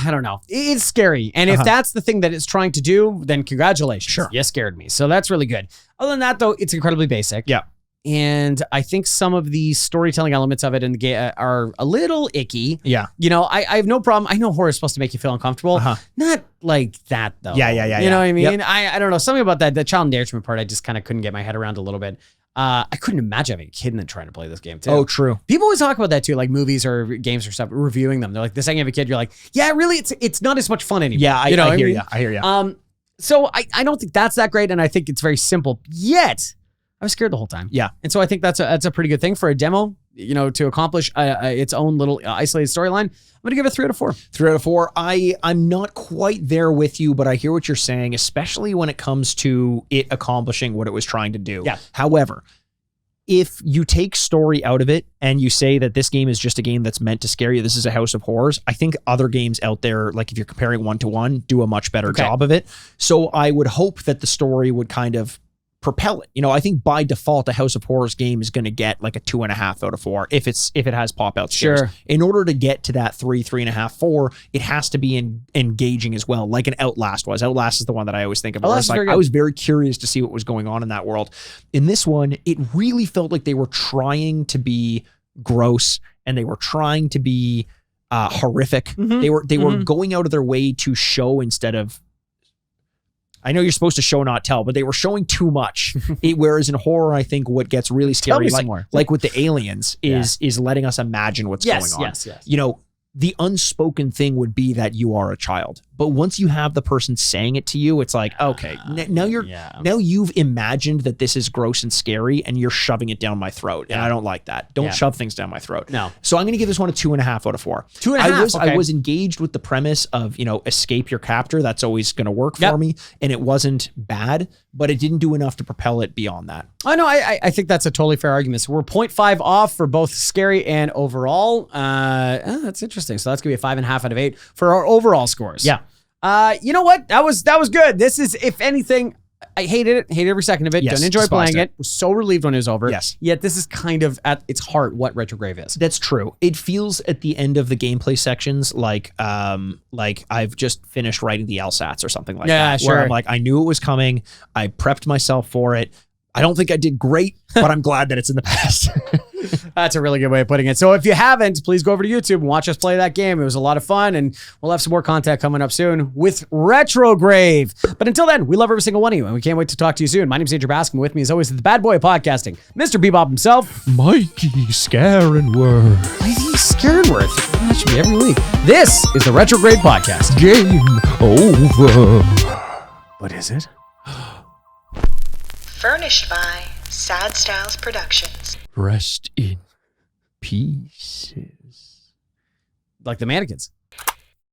I don't know. It's scary. And if that's the thing that it's trying to do, then congratulations. Sure. You scared me. So that's really good. Other than that, though, it's incredibly basic. Yeah. And I think some of the storytelling elements of it in the game are a little icky. Yeah. I have no problem. I know horror is supposed to make you feel uncomfortable. Not like that, though. Yeah. You know what I mean? Yep. I don't know. Something about that, the child endangerment part, I just kind of couldn't get my head around a little bit. I couldn't imagine having a kid and then trying to play this game, too. Oh, true. People always talk about that, too, like movies or games or stuff, reviewing them. They're like, the second you have a kid, you're like, yeah, really, it's not as much fun anymore. Yeah, I hear you. I hear you. So I don't think that's that great, and I think it's very simple, yet I was scared the whole time. Yeah. And so I think that's a pretty good thing for a demo, to accomplish its own little isolated storyline. I'm going to give it a 3 out of 4. 3 out of 4. I'm not quite there with you, but I hear what you're saying, especially when it comes to it accomplishing what it was trying to do. Yeah. However, if you take story out of it and you say that this game is just a game that's meant to scare you, this is a house of horrors, I think other games out there, like if you're comparing 1-to-1, do a much better job of it. So I would hope that the story would kind of propel it. I think by default, a House of Horrors game is going to get like a 2.5 out of 4 if it has pop-out scares. Sure. In order to get to that 3.5, 4, it has to be engaging as well, like an Outlast was. Outlast is the one that I always think of. I was very curious to see what was going on in that world. In this one, it really felt like they were trying to be gross and they were trying to be horrific. They were going out of their way to show instead of, I know you're supposed to show, not tell, but they were showing too much. Whereas in horror, I think what gets really scary, like with the aliens, is letting us imagine what's going on. Yes. The unspoken thing would be that you are a child. But once you have the person saying it to you, it's like, okay, now you've imagined that this is gross and scary and you're shoving it down my throat. And I don't like that. Don't shove things down my throat. No. So I'm going to give this one a 2.5 out of 4. 2.5. I was engaged with the premise of, escape your captor. That's always going to work for me. And it wasn't bad, but it didn't do enough to propel it beyond that. Oh, no, I think that's a totally fair argument. So we're 0.5 off for both scary and overall. That's interesting. So that's going to be a 5.5 out of 8 for our overall scores. Yeah. You know what? That was good. This is, if anything, I hated it. Hated every second of it. Yes, Don't enjoy despised playing it. Was so relieved when it was over. Yes. Yet this is kind of at its heart what RetroGrave is. That's true. It feels at the end of the gameplay sections like I've just finished writing the LSATs or something like that. Sure. Where I'm like, I knew it was coming. I prepped myself for it. I don't think I did great, but I'm glad that it's in the past. That's a really good way of putting it. So if you haven't, please go over to YouTube and watch us play that game. It was a lot of fun, and we'll have some more content coming up soon with RetroGrave. But until then, we love every single one of you, and we can't wait to talk to you soon. My name's Andrew Baskin. With me, as always, is the bad boy of podcasting, Mr. Bebop himself, Mikey Scarenworth. Mikey Scarenworth. That should be every week. This is the RetroGrave Podcast. Game over. What is it? Furnished by Sad Styles Productions. Rest in pieces. Like the mannequins.